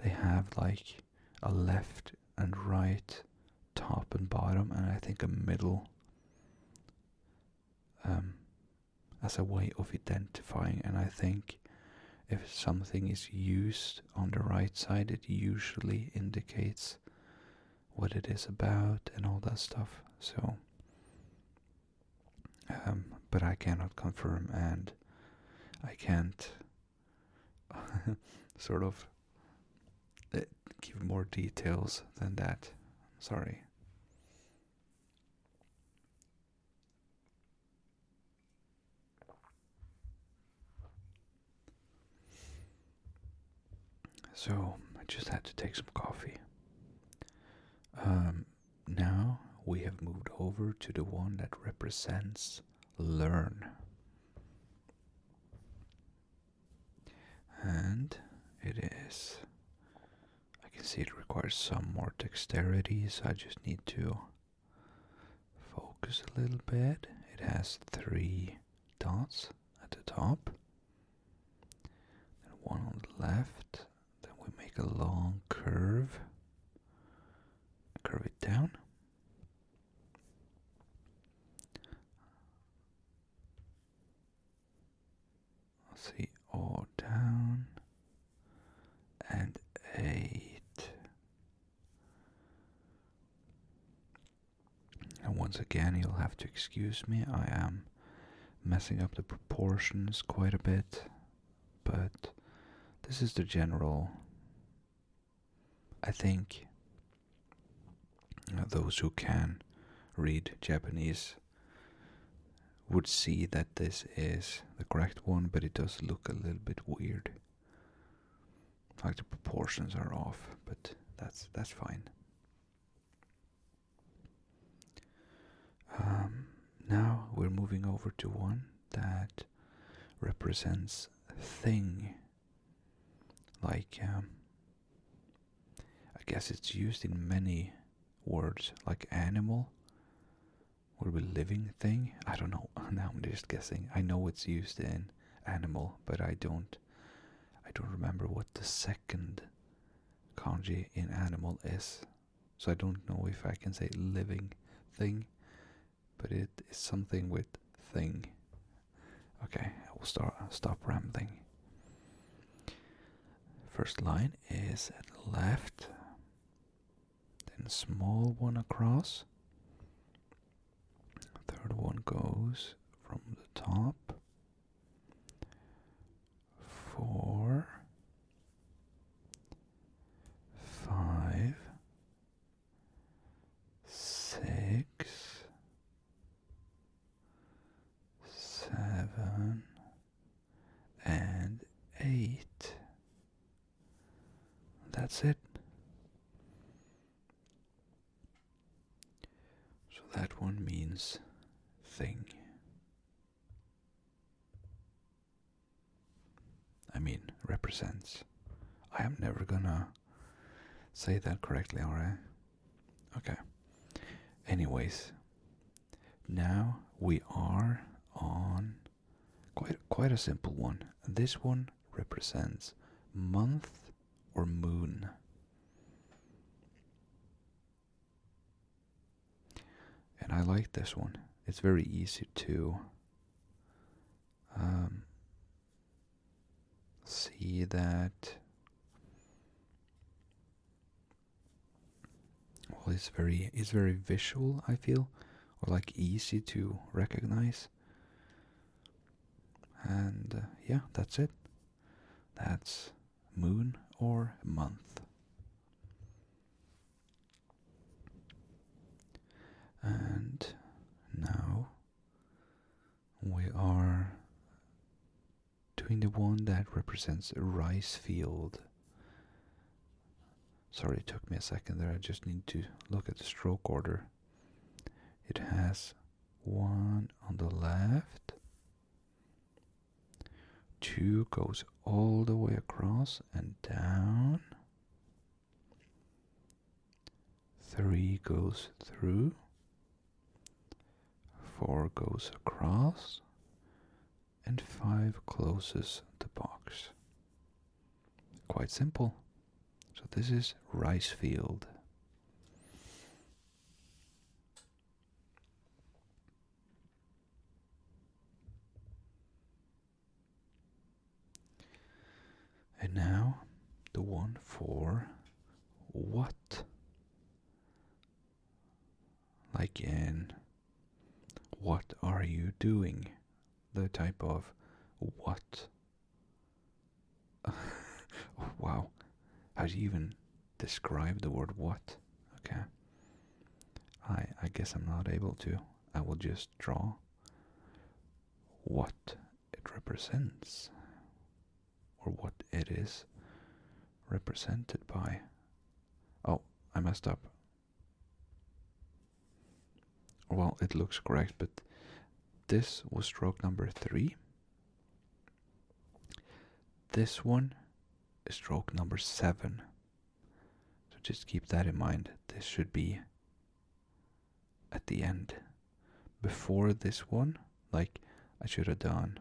Speaker 1: have like a left and right, top and bottom, and I think a middle as a way of identifying. And I think if something is used on the right side, it usually indicates what it is about and all that stuff. So but I cannot confirm, and I can't sort of give more details than that. Sorry. So I just had to take some coffee. Now we have moved over to the one that represents learn. And it is, I can see it requires some more dexterity, so I just need to focus a little bit. It has 3 dots at the top, then one on the left, then we make a long curve it down. Let's see, O down, and 8. And once again, you'll have to excuse me, I am messing up the proportions quite a bit, but this is the general. I think those who can read Japanese would see that this is the correct one, but it does look a little bit weird. Like the proportions are off, but that's fine. Now we're moving over to one that represents thing. Like, I guess it's used in many words, like animal would be living thing. I don't know. Now I'm just guessing. I know it's used in animal, but I don't remember what the second kanji in animal is. So I don't know if I can say living thing, but it is something with thing. Okay, I will stop rambling. First line is at the left, then a small one across. Third one goes from the top. 4, 5, 6, 7, and 8. That's it. So that one means thing. I mean, represents. I am never gonna say that correctly, alright? Okay. Anyways, now we are on quite a simple one. This one represents month or moon. And I like this one. It's very easy to see that. Well, it's very visual, I feel, or like easy to recognize. And yeah, that's it. That's moon or month. And now we are doing the one that represents a rice field. Sorry, it took me a second there. I just need to look at the stroke order. It has 1 on the left. 2 goes all the way across and down. 3 goes through. 4 goes across. And 5 closes the box. Quite simple. So this is rice field. And now the one for what? Like in what are you doing? The type of what? Oh, wow. How do you even describe the word what? Okay. I guess I'm not able to. I will just draw what it represents, or what it is represented by. Oh, I messed up. Well, it looks correct, but this was stroke number 3. This one is stroke number 7. So just keep that in mind. This should be at the end. Before this one, like I should have done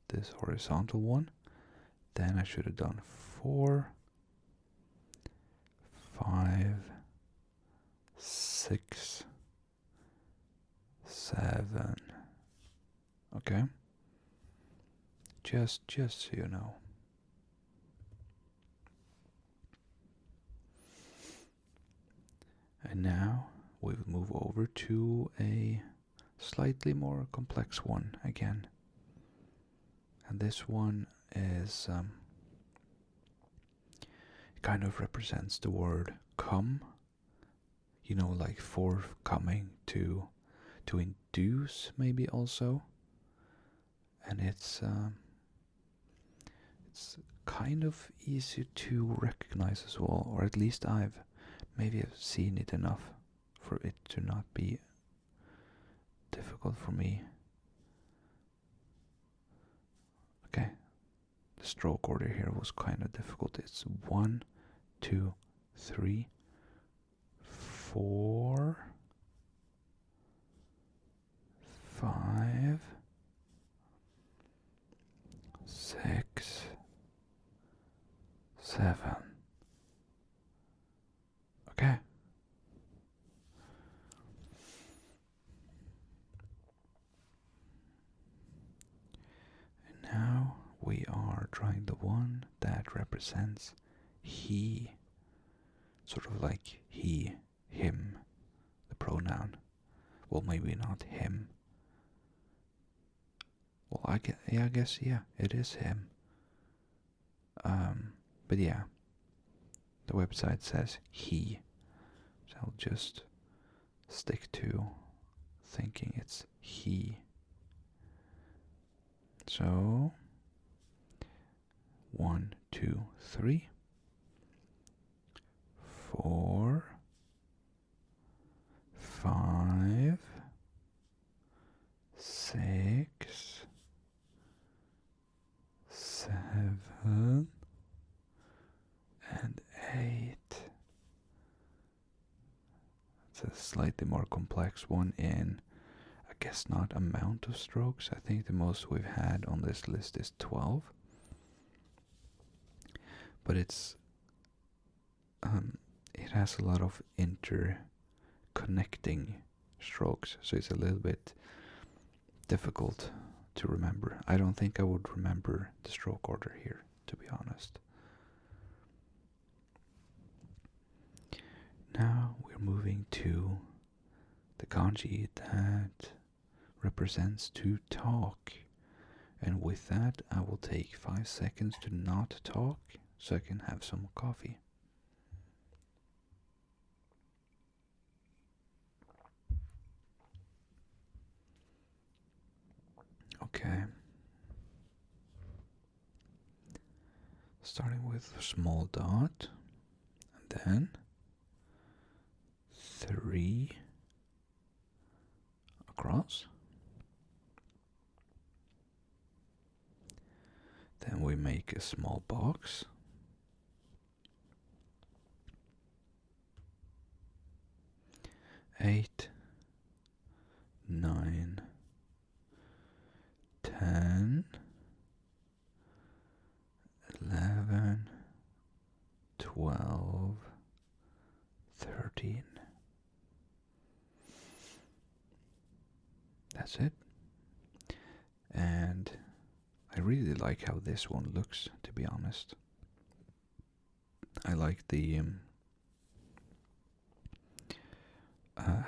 Speaker 1: this horizontal one. Then I should have done 4, 5, 6, 7. Okay? Just so you know. And now we will move over to a slightly more complex one again. And this one is it kind of represents the word come. You know, like forthcoming, to induce maybe also. And it's kind of easy to recognize as well, or at least I've seen it enough for it to not be difficult for me. Okay, the stroke order here was kind of difficult. It's 1, 2, 3, 4, 5, 6, 7. Okay. And now we are trying the one that represents he, sort of like he, him, the pronoun. Well, maybe not him. Well, I guess, yeah, it is him. But yeah, the website says he, so I'll just stick to thinking it's he. So 1, 2, 3, 4, 5, 6, 7, and 8. It's a slightly more complex one in, I guess, not amount of strokes. I think the most we've had on this list is 12. But it has a lot of interconnecting strokes, so it's a little bit difficult to remember. I don't think I would remember the stroke order here, to be honest. Now we're moving to the kanji that represents to talk. And with that, I will take 5 seconds to not talk so I can have some coffee. Okay. Starting with a small dot, and then 3 across. Then we make a small box. 8, 9, 10, 11, 12, 13. That's it. And I really like how this one looks, to be honest. I like the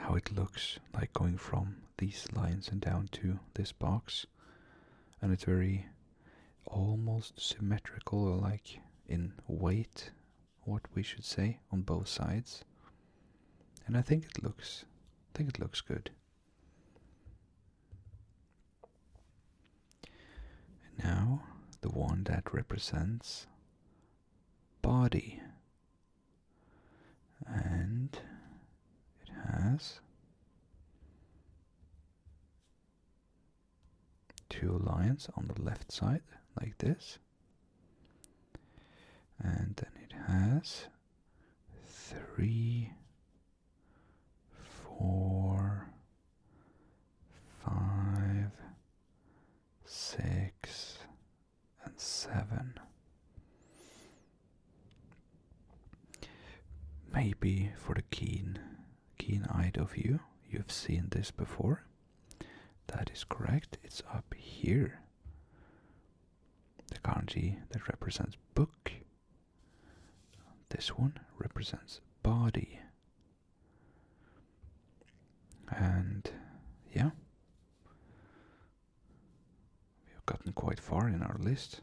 Speaker 1: how it looks, like going from these lines and down to this box, and it's very almost symmetrical, or like in weight, what we should say, on both sides. And I think it looks good. And now the one that represents body, and it has 2 lines on the left side, like this, and then it has 3, 4, 5, 6, and 7. Maybe for the keen-eyed of you, you've seen this before. That is correct, it's up here. The kanji that represents book. This one represents body. And yeah, we've gotten quite far in our list.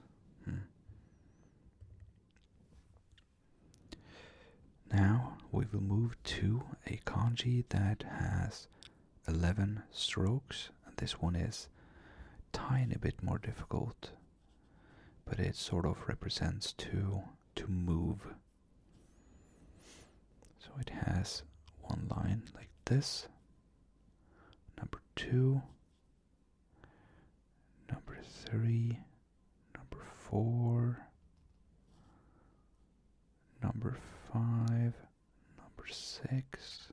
Speaker 1: Now we will move to a kanji that has 11 strokes, and this one is tiny bit more difficult, but it sort of represents to move. So it has 1 line like this, number 2, number 3, number 4, number 5, number 6,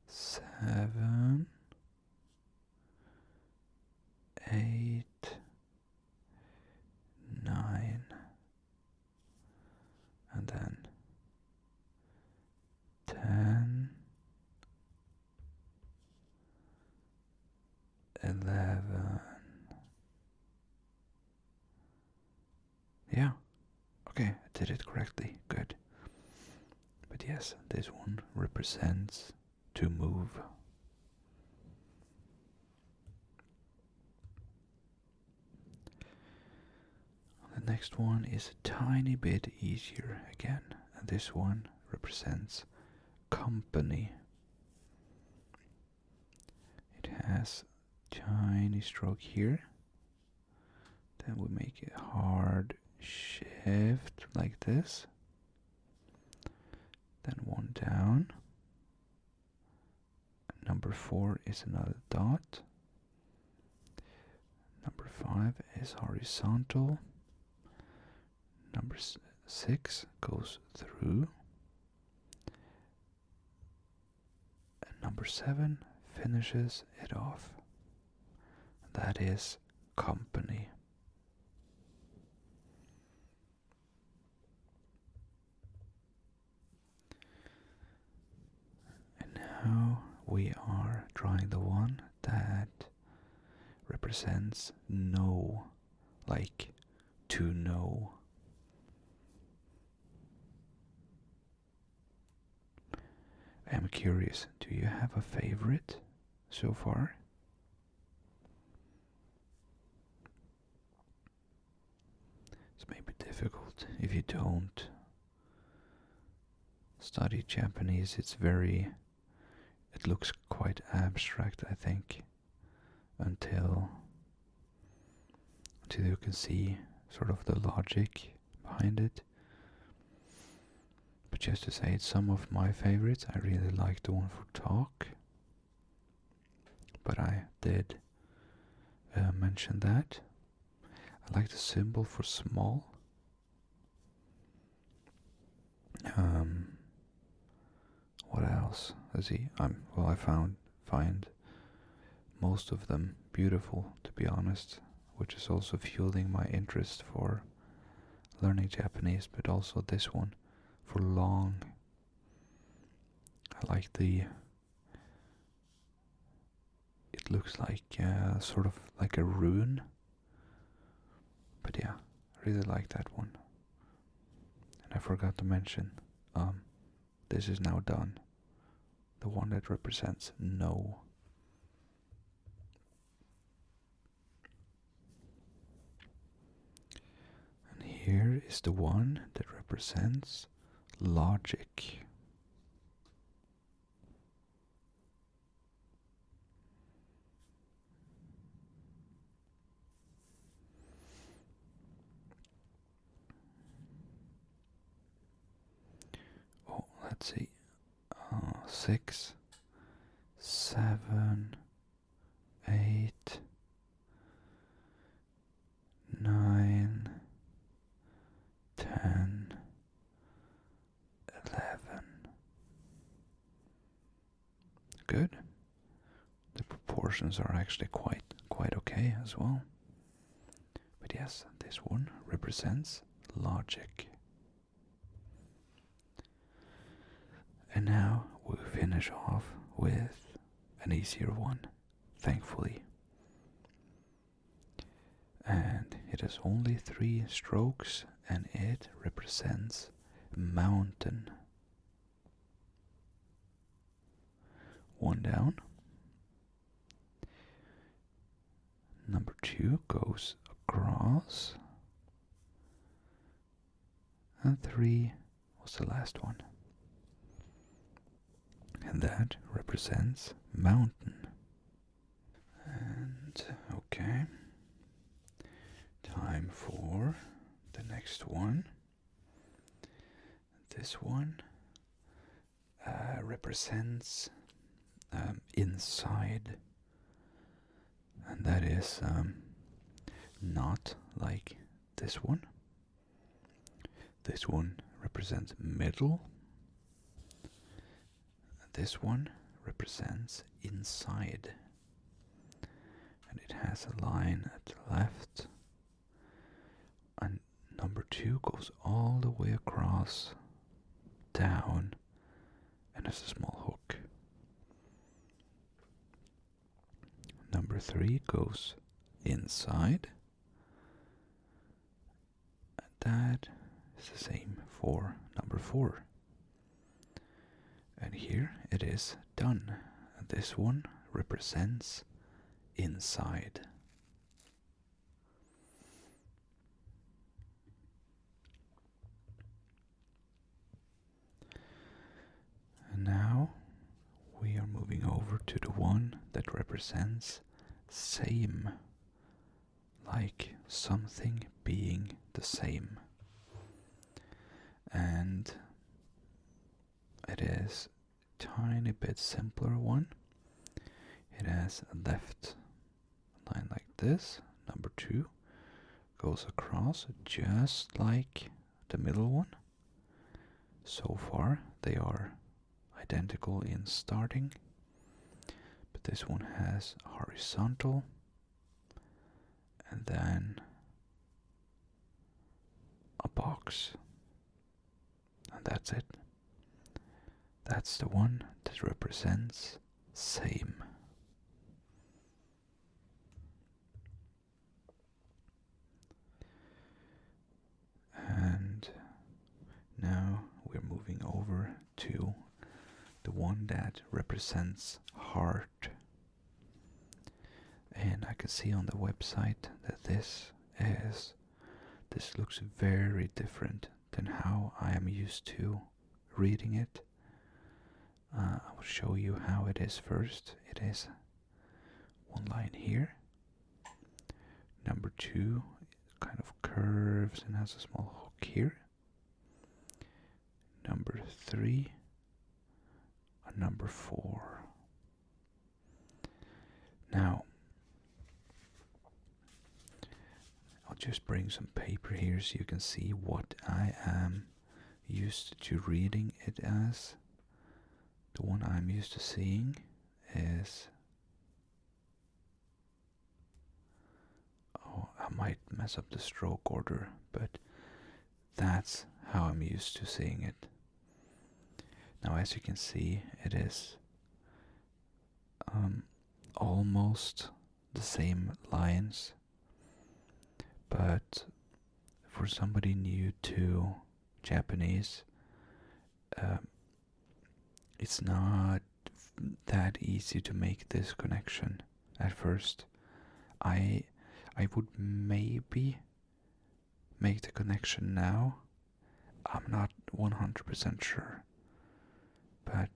Speaker 1: 7, 8, Yeah. Okay, I did it correctly. Good. But yes, this one represents to move. The next one is a tiny bit easier again, and this one represents company. It has tiny stroke here. Then we make a hard shift like this. Then one down. Number 4 is another dot. Number 5 is horizontal. Number 6 goes through. And number 7 finishes it off. That is company. And now we are drawing the one that represents know, like to know. I'm curious, do you have a favorite so far? It's maybe difficult if you don't study Japanese. It looks quite abstract, I think, until you can see sort of the logic behind it. But just to say, it's some of my favorites. I really like the one for talk, but I did mention that. I like the symbol for small. What else? Let's see. I find most of them beautiful, to be honest, which is also fueling my interest for learning Japanese, but also this one for long. I like it looks like sort of like a rune, but yeah, I really like that one. And I forgot to mention, this is now done, the one that represents no. And here is the one that represents logic. Oh, let's see. 6, 7, 8, 9, 10, 11. Good. The proportions are actually quite okay as well. But yes, this one represents logic. And now we'll finish off with an easier one, thankfully. And it has only 3 strokes, and it represents mountain. One down. Number 2 goes across. And 3 was the last one. And that represents mountain. And okay, time for the next one. This one represents inside, and that is not like this one. This one represents middle. This one represents inside, and it has a line at the left, and number 2 goes all the way across, down, and has a small hook. Number 3 goes inside, is the same for number 4. And here it is done. And this one represents inside. And now we are moving over to the one that represents same, like something being the same. And it is a tiny bit simpler one. It has a left line like this. Number 2 goes across just like the middle one. So far they are identical in starting, but this one has a horizontal and then a box, and that's it. That's the one that represents same. And now we're moving over to the one that represents heart. And I can see on the website that this looks very different than how I am used to reading it. I will show you how it is first. It is one line here. Number 2 kind of curves and has a small hook here. Number 3 and number 4. Now, I'll just bring some paper here so you can see what I am used to reading it as. The one I'm used to seeing is... Oh, I might mess up the stroke order, but that's how I'm used to seeing it. Now, as you can see, it is almost the same lines, but for somebody new to Japanese, it's not that easy to make this connection at first. I would maybe make the connection now. I'm not 100% sure, but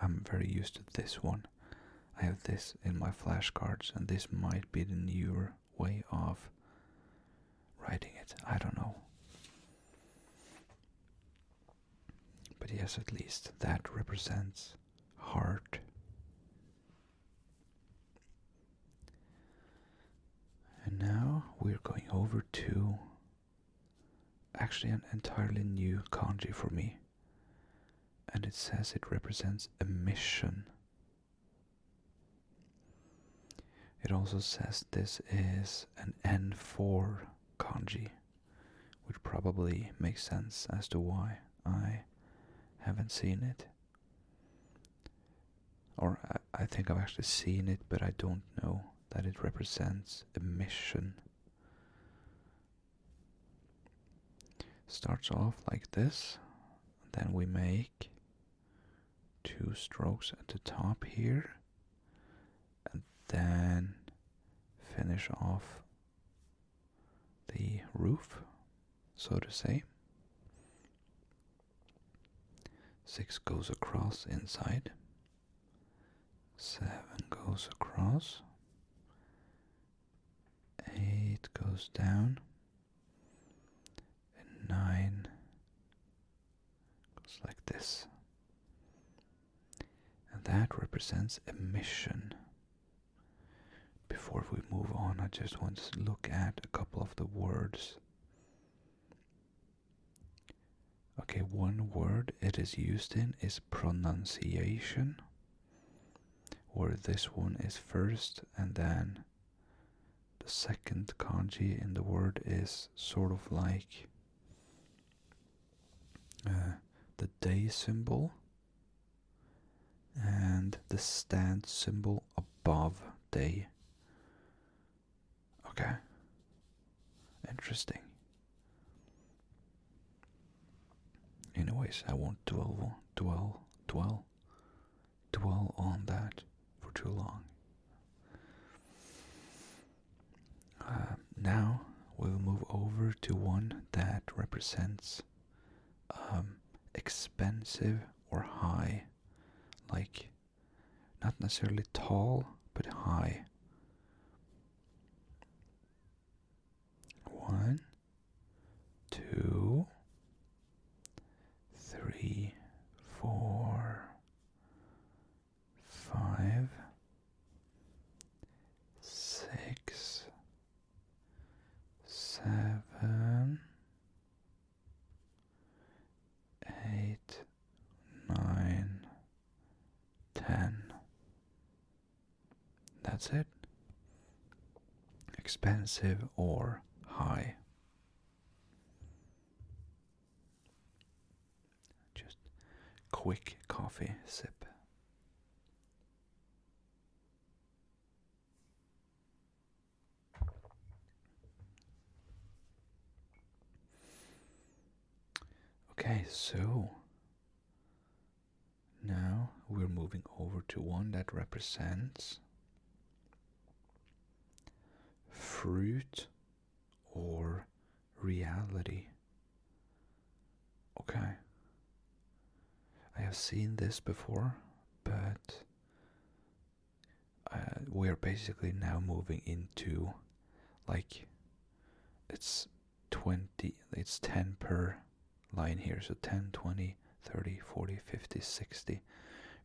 Speaker 1: I'm very used to this one. I have this in my flashcards, and this might be the newer way of writing it. I don't know. But yes, at least that represents heart. And now we're going over to actually an entirely new kanji for me. And it says it represents a mission. It also says this is an N4 kanji, which probably makes sense as to why I haven't seen it. Or I think I've actually seen it, but I don't know that it represents a mission. Starts off like this, then we make 2 strokes at the top here, and then finish off the roof, so to say. 6 goes across inside, 7 goes across, 8 goes down, and 9 goes like this. And that represents a mission. Before we move on, I just want to look at a couple of the words. Okay, one word it is used in is pronunciation, where this one is first, and then the second kanji in the word is sort of like the day symbol and the stand symbol above day. Okay. Interesting. Anyways, I won't dwell on that for too long. Now we'll move over to one that represents expensive or high, like not necessarily tall, but high. 1, 2, 3, 4, 5, 6, 7, 8, 9, 10. That's it. Expensive or high. Just quick coffee sip. Okay, so now we're moving over to one that represents fruit or reality. Okay. I have seen this before, but we're basically now moving into, like, it's 10 per line here, so 10, 20, 30, 40, 50, 60.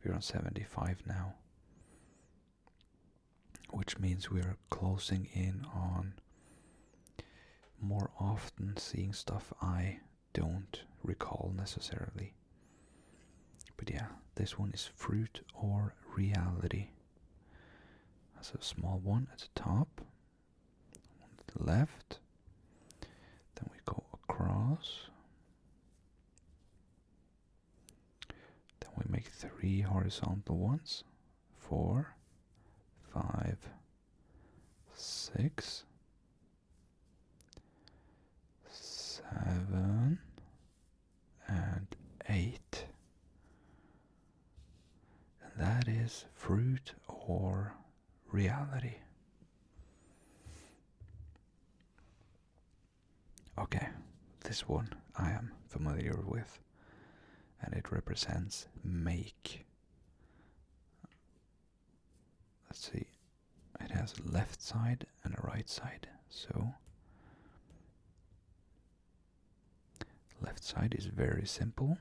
Speaker 1: We're on 75 now, which means we're closing in on more often seeing stuff I don't recall necessarily. But yeah, this one is fruit or reality. That's a small one at the top, one to the left, then we go across, then we make 3 horizontal ones, 4, 5, 6, 7, and 8. And that is fruit or reality. Okay, this one I am familiar with, and it represents make. Let's see, it has a left side and a right side, so left side is very simple,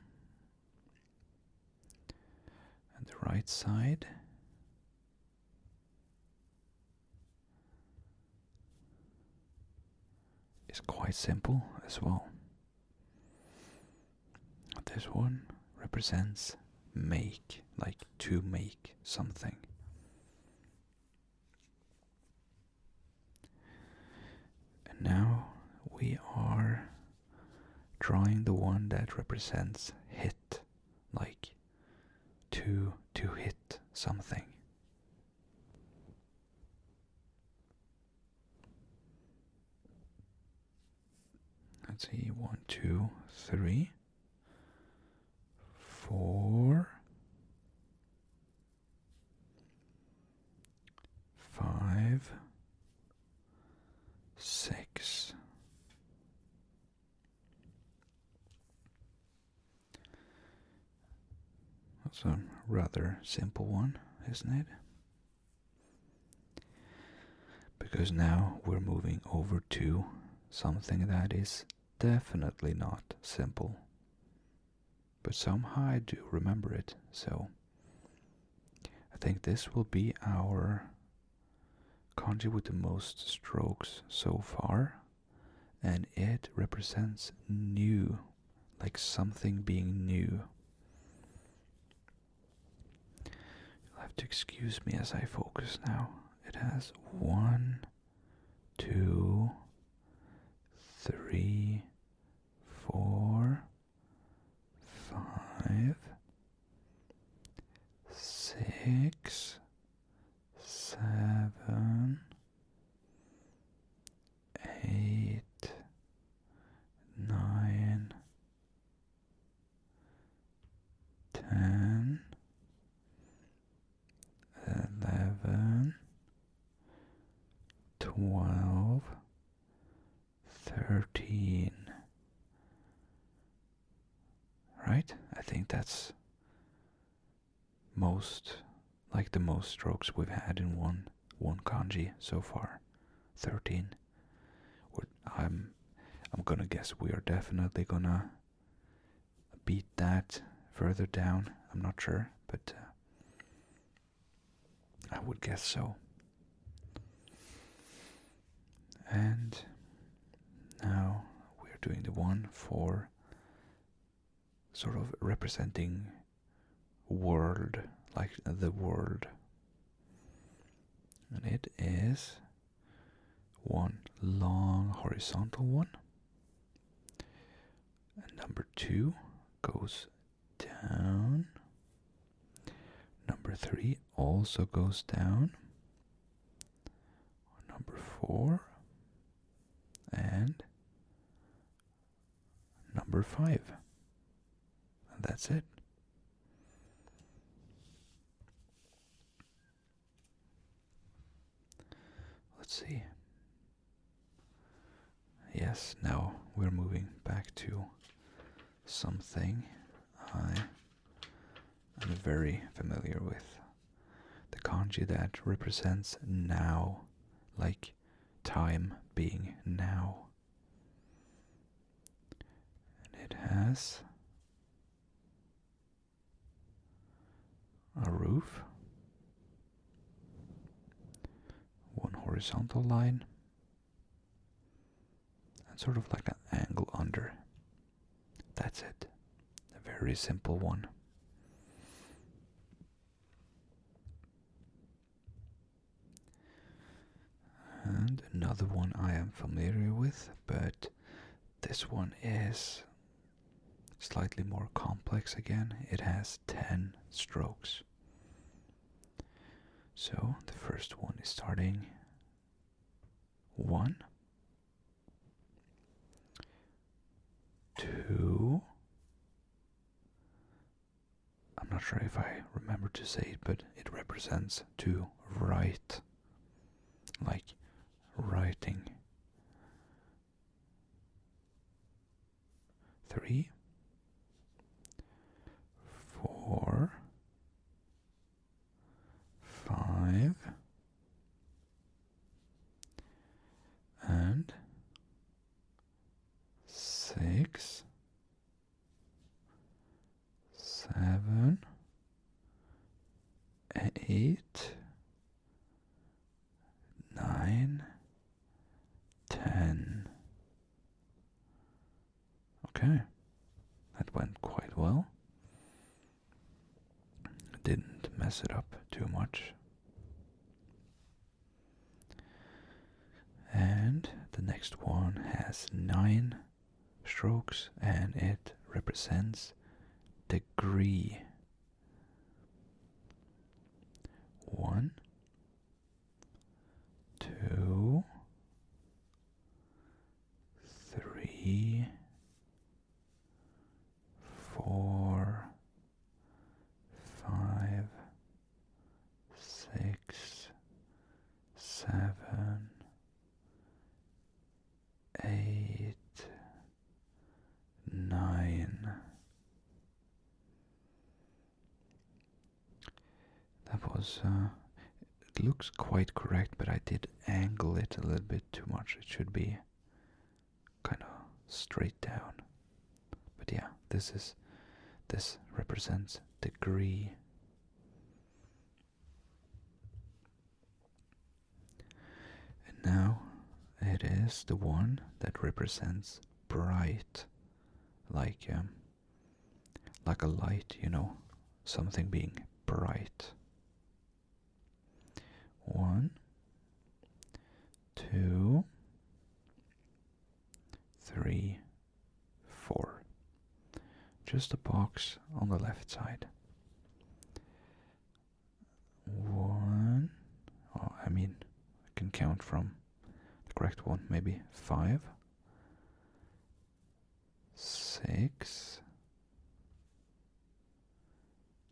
Speaker 1: and the right side is quite simple as well. This one represents make, like to make something. And now we are drawing the one that represents hit, like to hit something. Let's see, 1, 2, 3, 4, 5, 6. That's a rather simple one, isn't it? Because now we're moving over to something that is definitely not simple. But somehow I do remember it, so I think this will be our kanji with the most strokes so far, and it represents new, like something being new. You'll have to excuse me as I focus now. It has 1, 2, 3, 4, 5, 6, 7, 8, 12, 13. Right? I think that's the most strokes we've had in one kanji so far. 13. I'm gonna guess we are definitely gonna beat that further down. I'm not sure, but I would guess so. And now we're doing the one for sort of representing world, like the world. And it is one long horizontal one. And number 2 goes down. Number 3 also goes down. Number 4 and number 5. And that's it. Let's see. Yes, now we're moving back to something I am very familiar with. The kanji that represents now, like time being now. And it has a roof, one horizontal line, and sort of like an angle under. That's it. A very simple one. And another one I am familiar with, but this one is slightly more complex again. It has 10 strokes. So the first one is starting 1, 2. I'm not sure if I remember to say it, but it represents to write, like writing. 3, 4, 5, and 6, 7, 8, 9, 10. Okay, that went quite well. Didn't mess it up too much. And the next one has 9 strokes, and it represents degree. 1, 2, 3, 4, 5, 6, 7, 8, 9. That was, it looks quite correct, but I did angle it a little bit too much. It should be kind of straight down. But yeah, this represents degree. And now it is the one that represents bright, like a light, something being bright. 1, 2, 3, 4. Just a box on the left side. 1, I can count from the correct one, maybe 5, 6,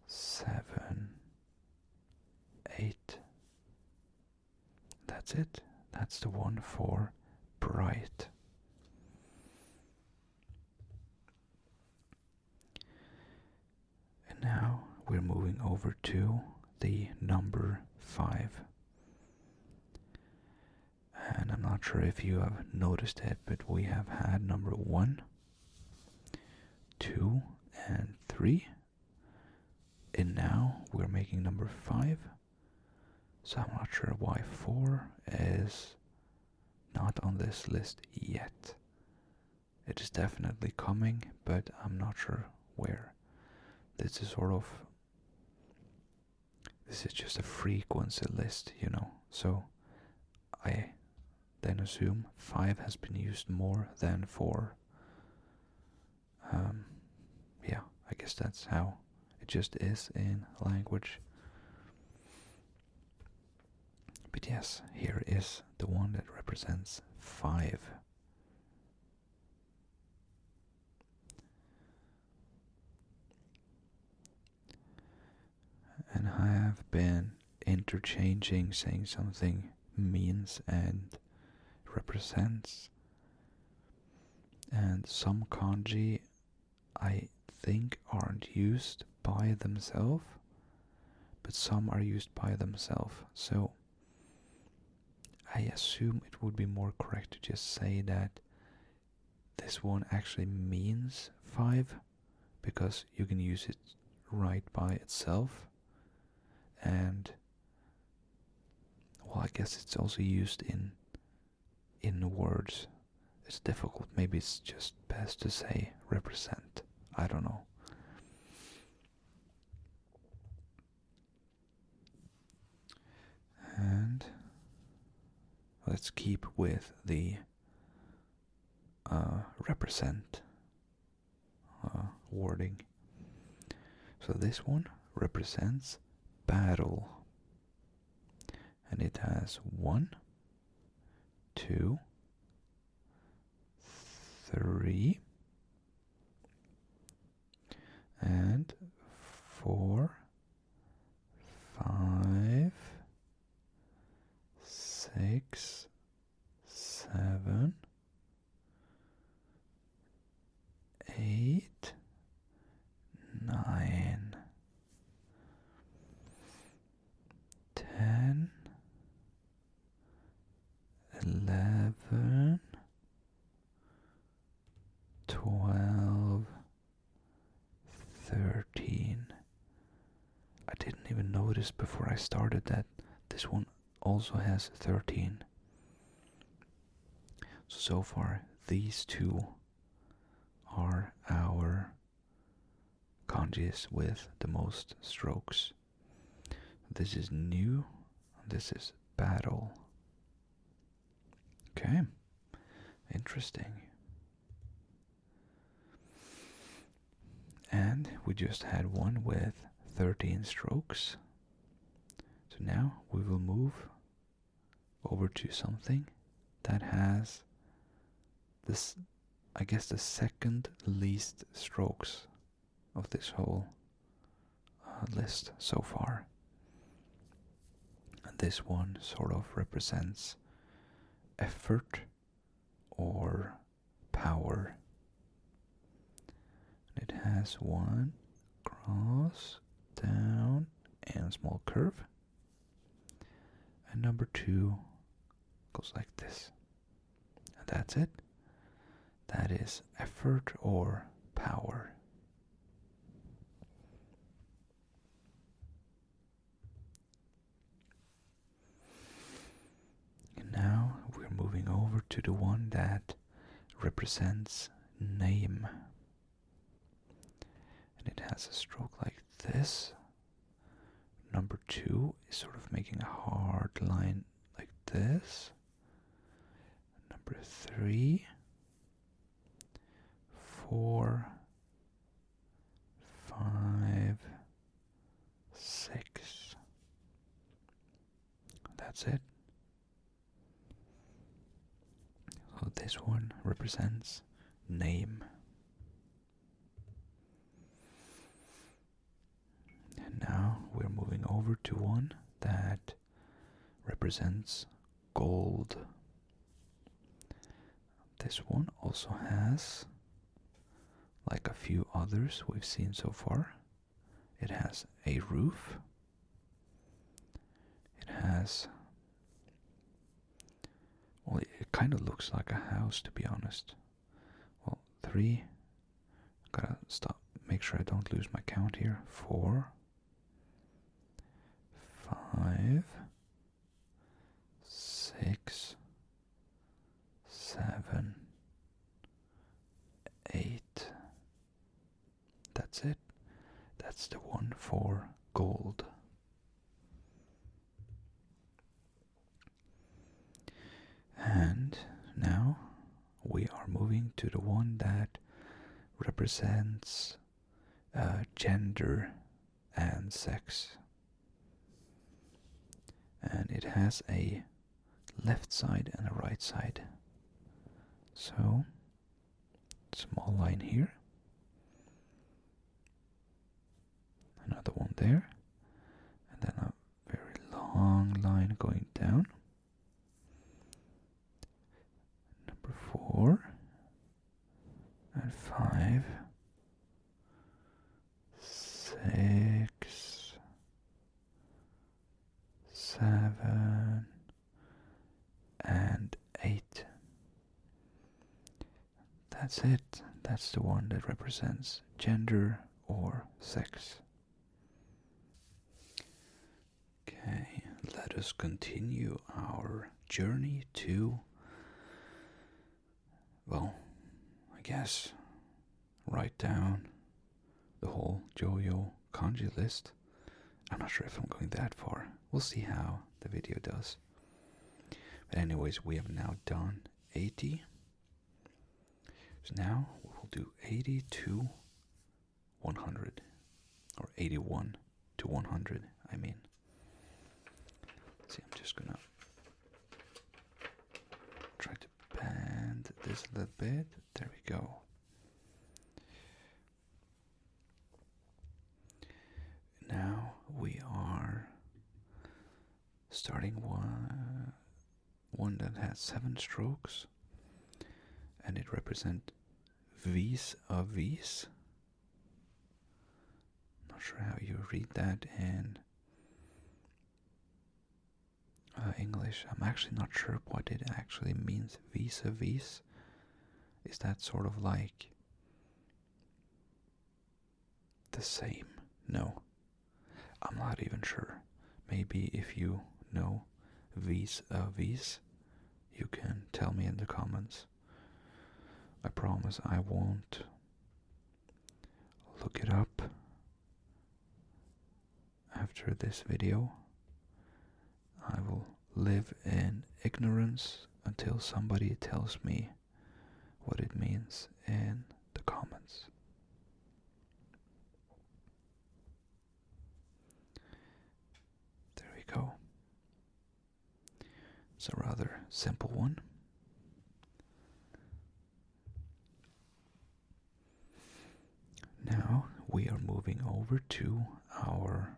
Speaker 1: 7, 8. That's it. That's the one for bright. And now we're moving over to the number 5. And I'm not sure if you have noticed it, but we have had number 1, 2, and 3. And now we're making number 5. So I'm not sure why 4 is not on this list yet. It is definitely coming, but I'm not sure where. This is just a frequency list, you know. So I then assume 5 has been used more than 4. Yeah, I guess that's how it just is in language. But yes, here is the one that represents 5. And I have been interchanging saying something means and represents. And some kanji I think aren't used by themselves, but some are used by themselves. So I assume it would be more correct to just say that this one actually means 5, because you can use it right by itself. And well, I guess it's also used in words. It's difficult. Maybe it's just best to say represent. I don't know. And let's keep with the represent wording. So this one represents battle. And it has 1, 2, 3, and 4, 5, 6, 7, 8, 9, 10, 11, 12, 13. I didn't even notice before I started that this one also has 13. So far, these two are our kanjis with the most strokes. This is new, this is battle. Okay, interesting. And we just had one with 13 strokes. So now we will move over to something that has this, I guess, the second least strokes of this whole list so far. And this one sort of represents effort or power. It has 1 cross, down, and a small curve. And number 2 goes like this. And that's it. That is effort or power. And now we're moving over to the one that represents name. And it has a stroke like this. Number 2 is sort of making a hard line like this. Number 3, 4, 5, 6. That's it. So this one represents name. And now we're moving over to one that represents gold. This one also has, like a few others we've seen so far, it has a roof. It has, well, it kind of looks like a house, to be honest. Well, 3, gotta stop, make sure I don't lose my count here. 4, 5, 6, 7, 8. That's it. That's the one for gold. And now we are moving to the one that represents gender and sex. And it has a left side and a right side. So, small line here. Another one there. And then a very long line going down. Number 4. And 5. 6. 7. And 8. That's it. That's the one that represents gender or sex. Okay, let us continue our journey to, well, I guess, write down the whole JoJo kanji list. I'm not sure if I'm going that far. We'll see how the video does. But anyways, we have now done 80. So now we'll do 80 to 100. Or 81 to 100, I mean. See, I'm just gonna try to bend this a little bit. There we go. Now we are starting one that has 7 strokes, and it represents vis-a-vis. Not sure how you read that in English. I'm actually not sure what it actually means. Vis-a-vis. Is that sort of like the same? No. I'm not even sure. Maybe if you know vis-a-vis, you can tell me in the comments. I promise I won't look it up after this video. I will live in ignorance until somebody tells me what it means in the comments. There we go. It's a rather simple one. Now we are moving over to our,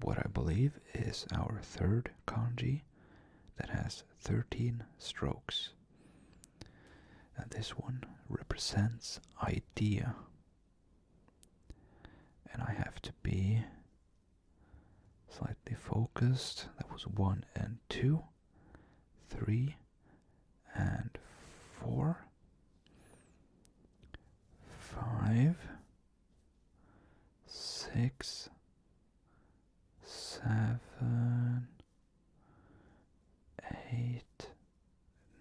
Speaker 1: what I believe is our third kanji that has 13 strokes. And this one represents idea. And I have to be slightly focused. That was 1 and 2, 3 and 4, 5, 6, 7, 8,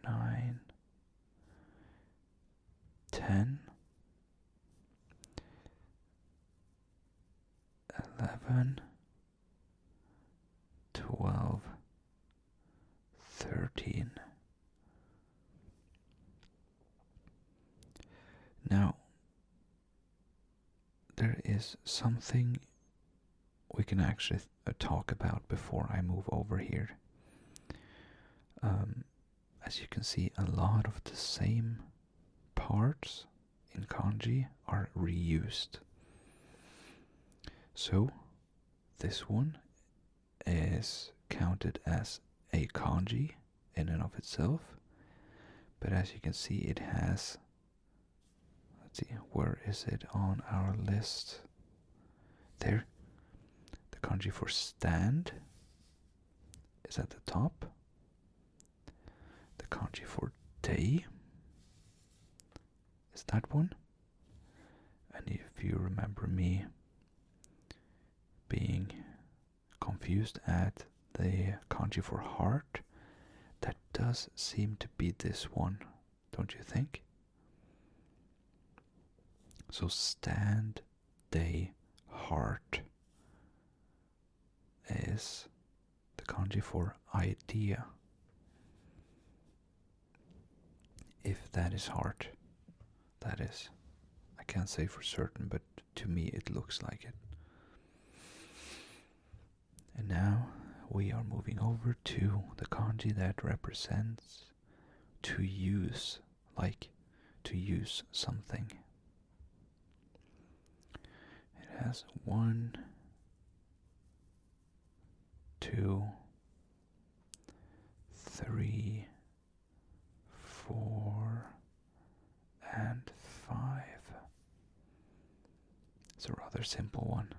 Speaker 1: 9, 10, 11, 12, 13. Now, there is something we can actually talk about before I move over here. As you can see, a lot of the same parts in kanji are reused. So, this one is counted as a kanji in and of itself. But as you can see, it has, let's see, where is it on our list? There. The kanji for stand is at the top. The kanji for day is that one. And if you remember me being confused at the kanji for heart, that does seem to be this one, don't you think? So stand, day, heart is the kanji for idea. If that is heart, that is. I can't say for certain, but to me it looks like it. And now we are moving over to the kanji that represents to use, like to use something. It has 1, 2, 3, 4, and 5. It's a rather simple one.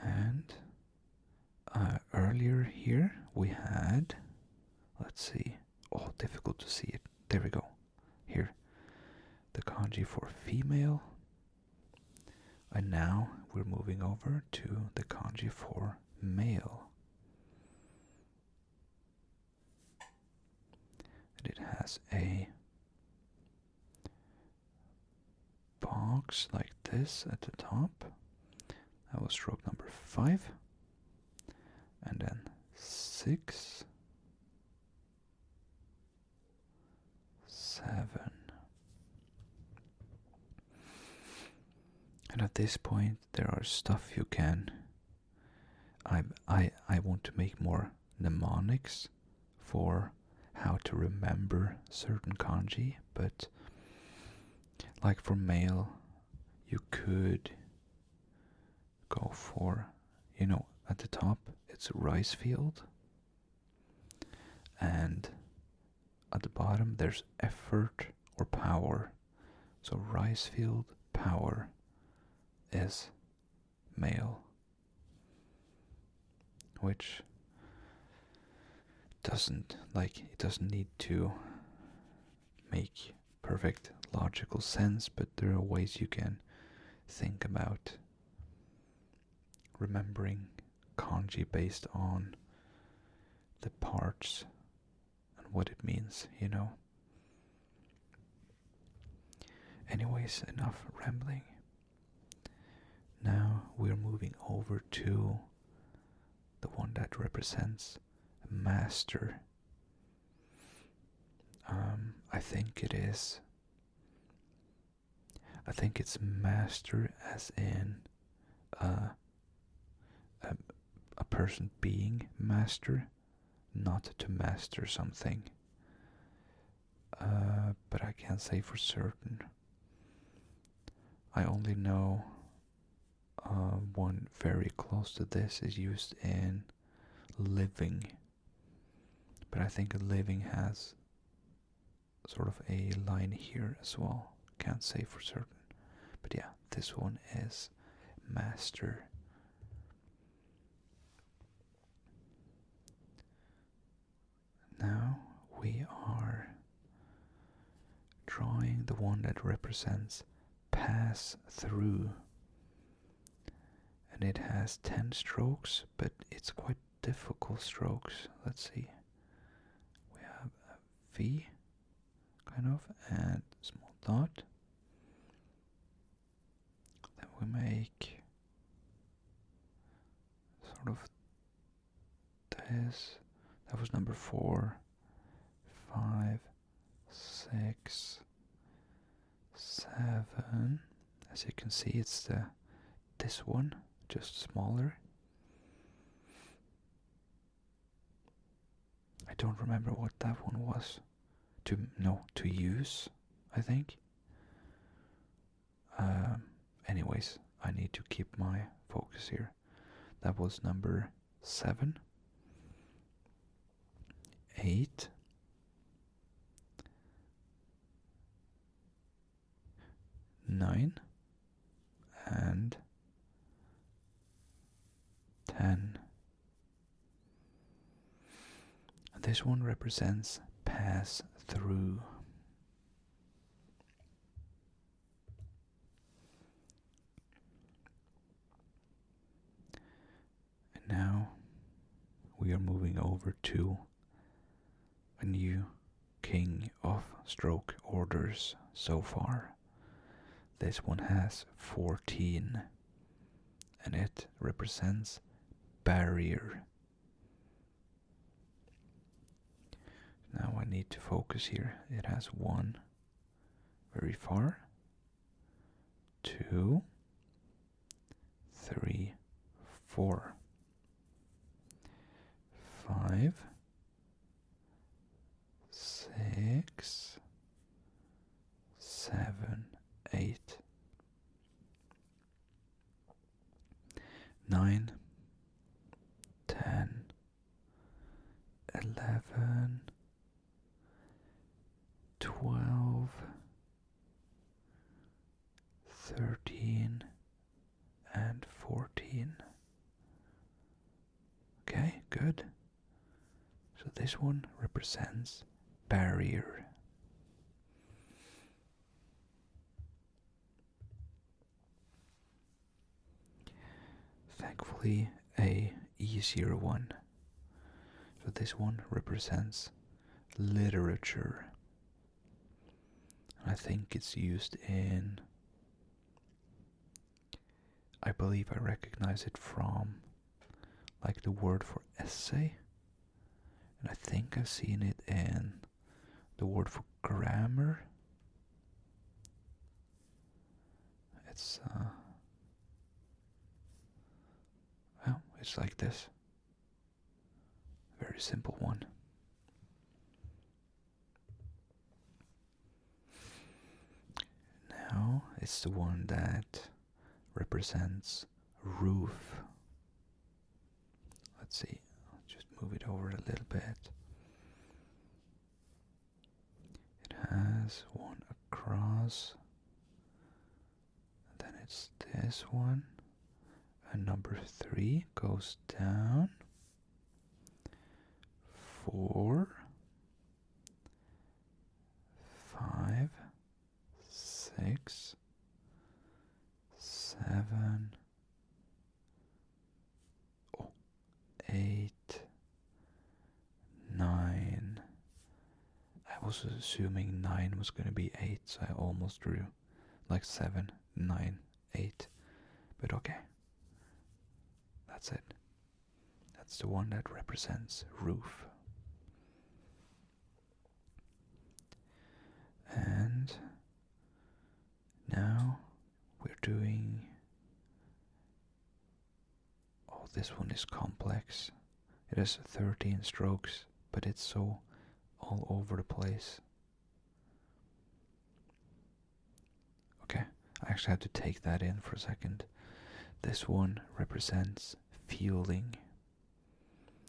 Speaker 1: And earlier here we had, let's see, oh, difficult to see it. There we go. Here, the kanji for female. And now we're moving over to the kanji for male. And it has a box like this at the top. That was stroke number 5. And then 6, 7. And at this point there are stuff you can, I want to make more mnemonics for how to remember certain kanji, but like for male you could go for, at the top it's rice field, and at the bottom there's effort or power. So rice field, power is male, which doesn't need to make perfect logical sense, but there are ways you can think about remembering kanji based on the parts and what it means, Anyways, enough rambling. Now we're moving over to the one that represents master. I think it's master as in a person being master, not to master something. But I can't say for certain. I only know one very close to this is used in living, but I think living has sort of a line here as well. Can't say for certain, but yeah, this one is master. Now we are drawing the one that represents pass through, and it has 10 strokes, but it's quite difficult strokes. Let's see, we have a V kind of and small dot, then we make sort of this. That was number 4, 5, 6, 7. As you can see, it's this one, just smaller. I don't remember what that one was. To use, I think. Anyways, I need to keep my focus here. That was number 7, 8, 9, and 10. This one represents pass through. And now we are moving over to a new king of stroke orders so far. This one has 14, and it represents barrier. Now I need to focus here. It has 1 very far, 2, 3, 4, 5, 6, 7, 8, 9, 10, 11, 12, 13, and 14. Okay, good. So this one represents barrier. Thankfully, a easier one. So this one represents literature. I think it's used in, I believe I recognize it from like the word for essay. And I think I've seen it in the word for grammar. It's well, it's like this. Very simple one. Now it's the one that represents roof. Let's see, I'll just move it over a little bit. It has 1 across, and then it's this one, and number 3 goes down, 4, 5, 6, 7, 8, 9. I was assuming 9 was going to be 8, so I almost drew like 7, 9, 8. But okay. That's it. That's the one that represents roof. And now we're doing, oh, this one is complex. It has 13 strokes, but it's so all over the place. Okay, I actually have to take that in for a second. This one represents feeling.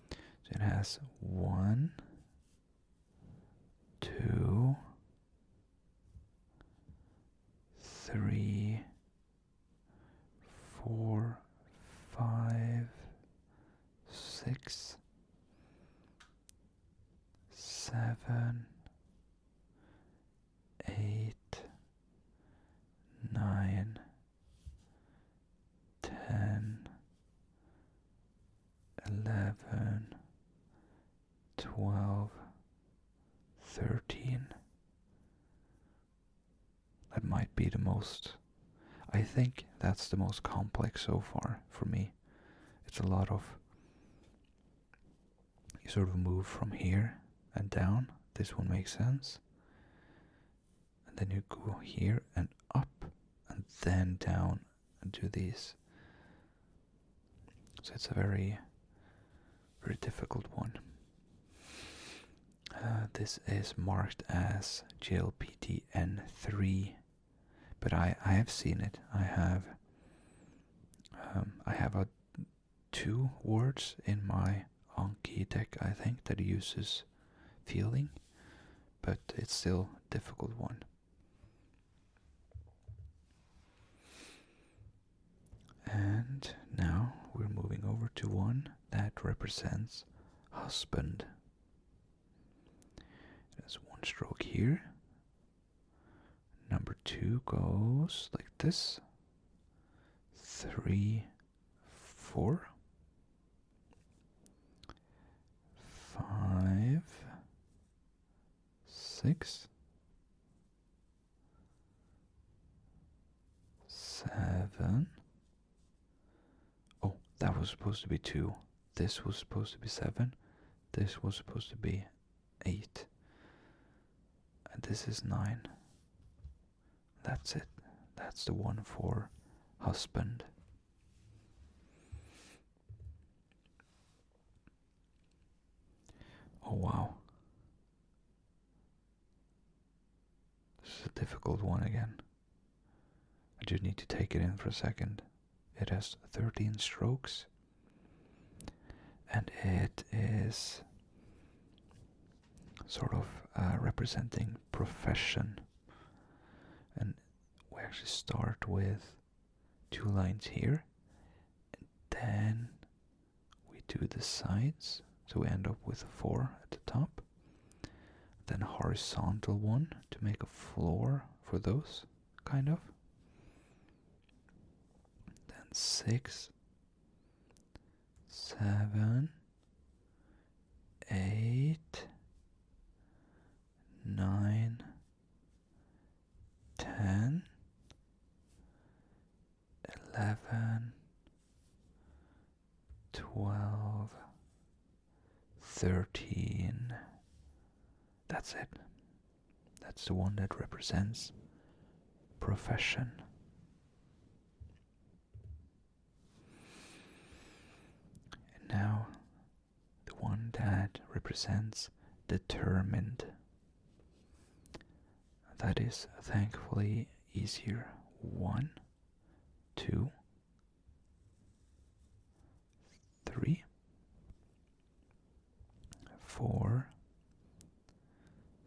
Speaker 1: So it has 1, 2, 3, 4, 5, 6, 7, 8, 9, 10, 11, 12, 13. That might be the most, I think that's the most complex so far for me. It's a lot of, you sort of move from here and down. This one makes sense. And then you go here and up and then down and do these. So it's a very, very difficult one. This is marked as GLPTN3, but I have seen it. I have I have two words in my Anki deck, I think, that uses feeling, but it's still a difficult one. And now we're moving over to one that represents husband. There's one stroke here. Number 2 goes like this. 3, 4, 5, 6, 7. Oh, that was supposed to be 2. This was supposed to be 7. This was supposed to be 8. And this is 9. That's it. That's the one for husband. Oh wow. This is a difficult one again. I just need to take it in for a second. It has 13 strokes. And it is sort of representing profession. And we actually start with 2 lines here. And then we do the sides. So we end up with 4 at the top. Then a horizontal one to make a floor for those, kind of. Then 6, 7, 8, 9, 10, 11, 12, 13. That's it. That's the one that represents profession. And now the one that represents determined. That is thankfully easier. 1, 2, 3, 4,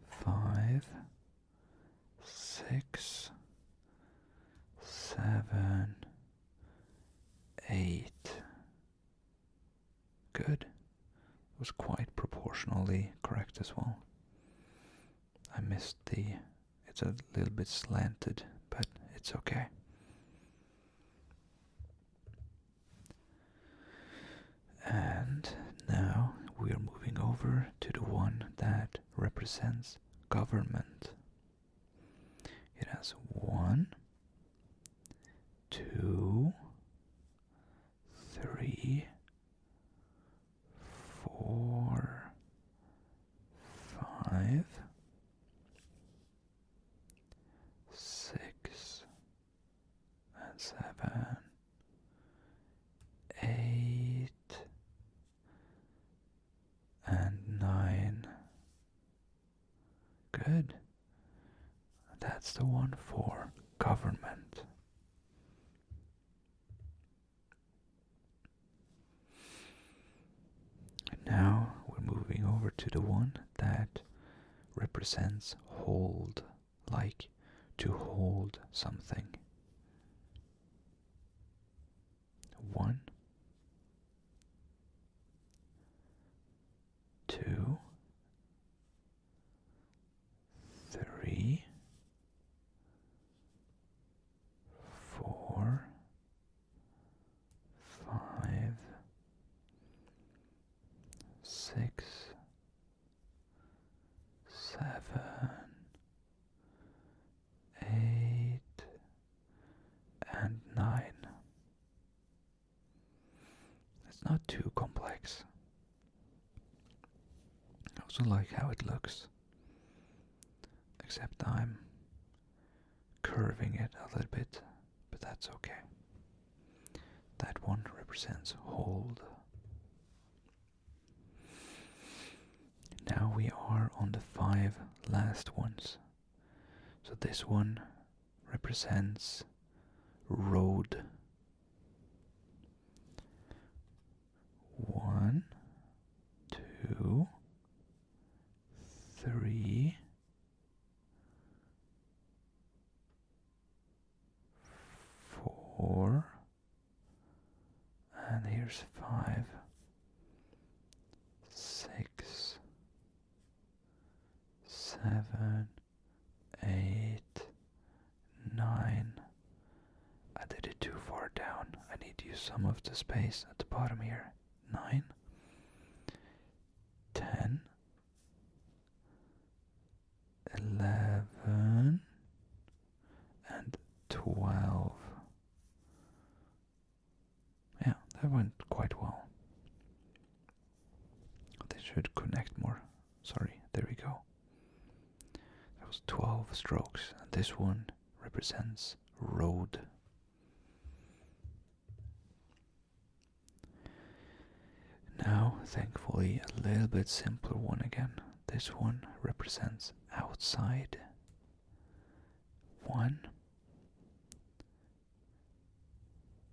Speaker 1: 5, 6, 7, 8. Good. It was quite proportionally correct as well. I missed it's a little bit slanted, but it's okay. And now we are moving over to the one that represents government. It has 1, 2, 3, 4, 5, 6, and 7, 8, and 9. Good. That's the one for government. And now we're moving over to the one that represents hold, like to hold something. 1, 2, 3, 4, 5, 6, 7, 8, and 9. It's not too complex. I also like how it looks, except I'm curving it a little bit, but that's okay. That one represents hold. Now we are on the 5 last ones. So this one represents road. 5, 6, 7, 8, 9. I did it too far down. I need to use some of the space at the bottom here. 9, 10, 11, and 12. Yeah, that went quite well. They should connect more. Sorry, there we go. That was 12 strokes, and this one represents road. Now, thankfully, a little bit simpler one again. This one represents outside. 1,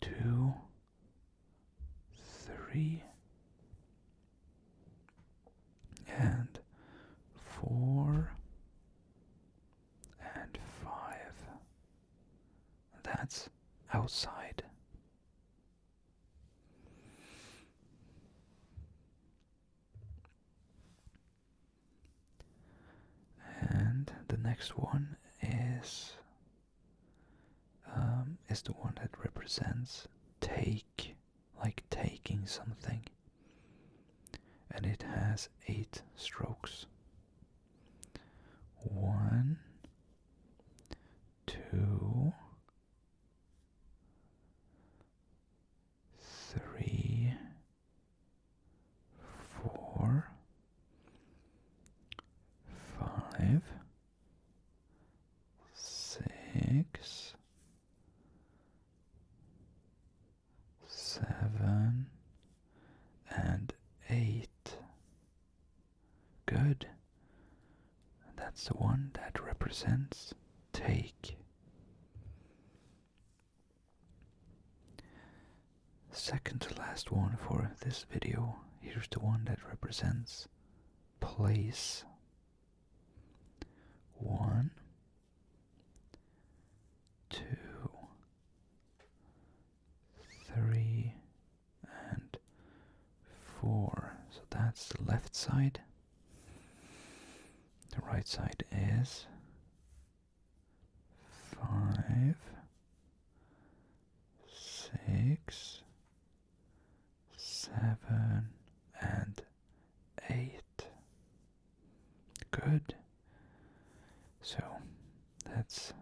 Speaker 1: 2, 3, and 4, and 5. That's outside. And the next one is the one that represents take, like taking something. And it has 8 strokes. 1, 2, 3, 4, 5, 6, 7, and 8. Good. That's the one that represents take. Second to last one for this video. Here's the one that represents place. 1, 2, 3, and 4. So that's the left side. The right side is 5, 6, 7, and 8. Good. So that's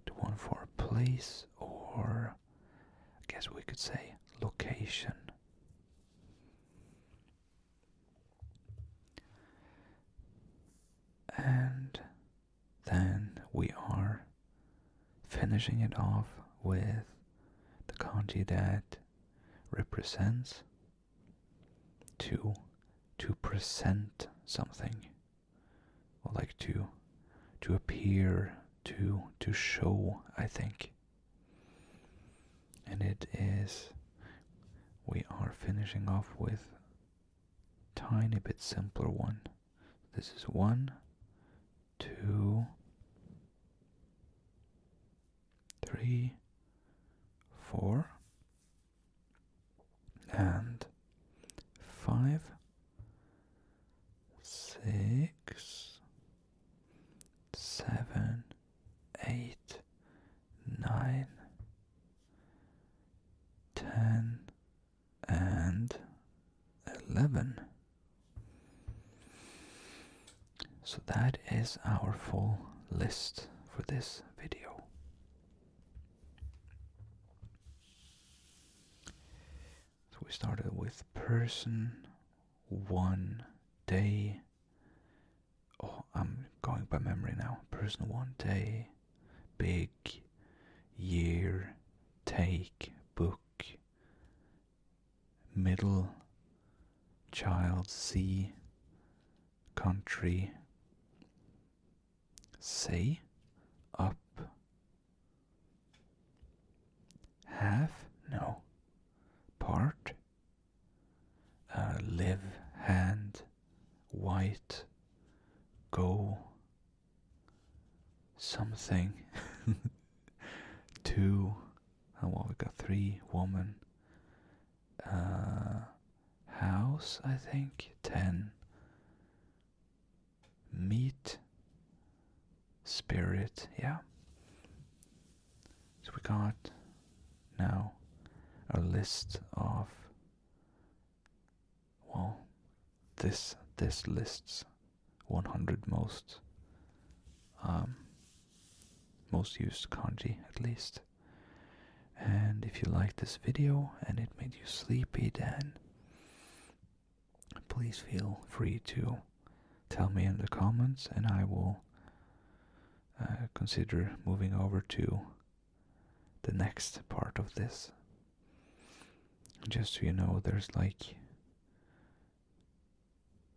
Speaker 1: the one for place, or I guess we could say location. And then we are finishing it off with the kanji that represents to present something, or like to appear, to show, I think. And it is, we are finishing off with tiny bit simpler one. This is 1, 2, 3, 4, and 5, 6, 7, 8, 9, 10, and 11. So that is our full list for this video. So we started with person, 1, day. Oh, I'm going by memory now. Person, 1, day, big, year, take, book, middle, child, see, country, say, up, half, no, part, live, hand, white, go, something, 2, and what we got, 3, woman, mouse, I think. 10. Meat. Spirit, yeah. So we got now a list of, well, this lists 100 most used kanji, at least. And if you liked this video and it made you sleepy, then please feel free to tell me in the comments, and I will consider moving over to the next part of this. Just so you know, there's like,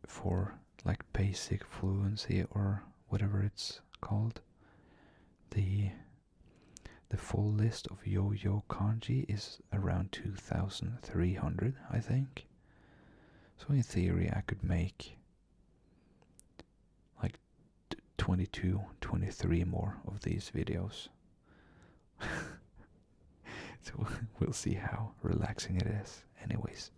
Speaker 1: for like basic fluency or whatever it's called, the full list of yo-yo kanji is around 2,300, I think. So in theory I could make like 22, 23 more of these videos. So we'll see how relaxing it is. Anyways,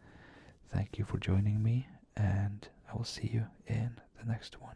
Speaker 1: thank you for joining me, and I will see you in the next one.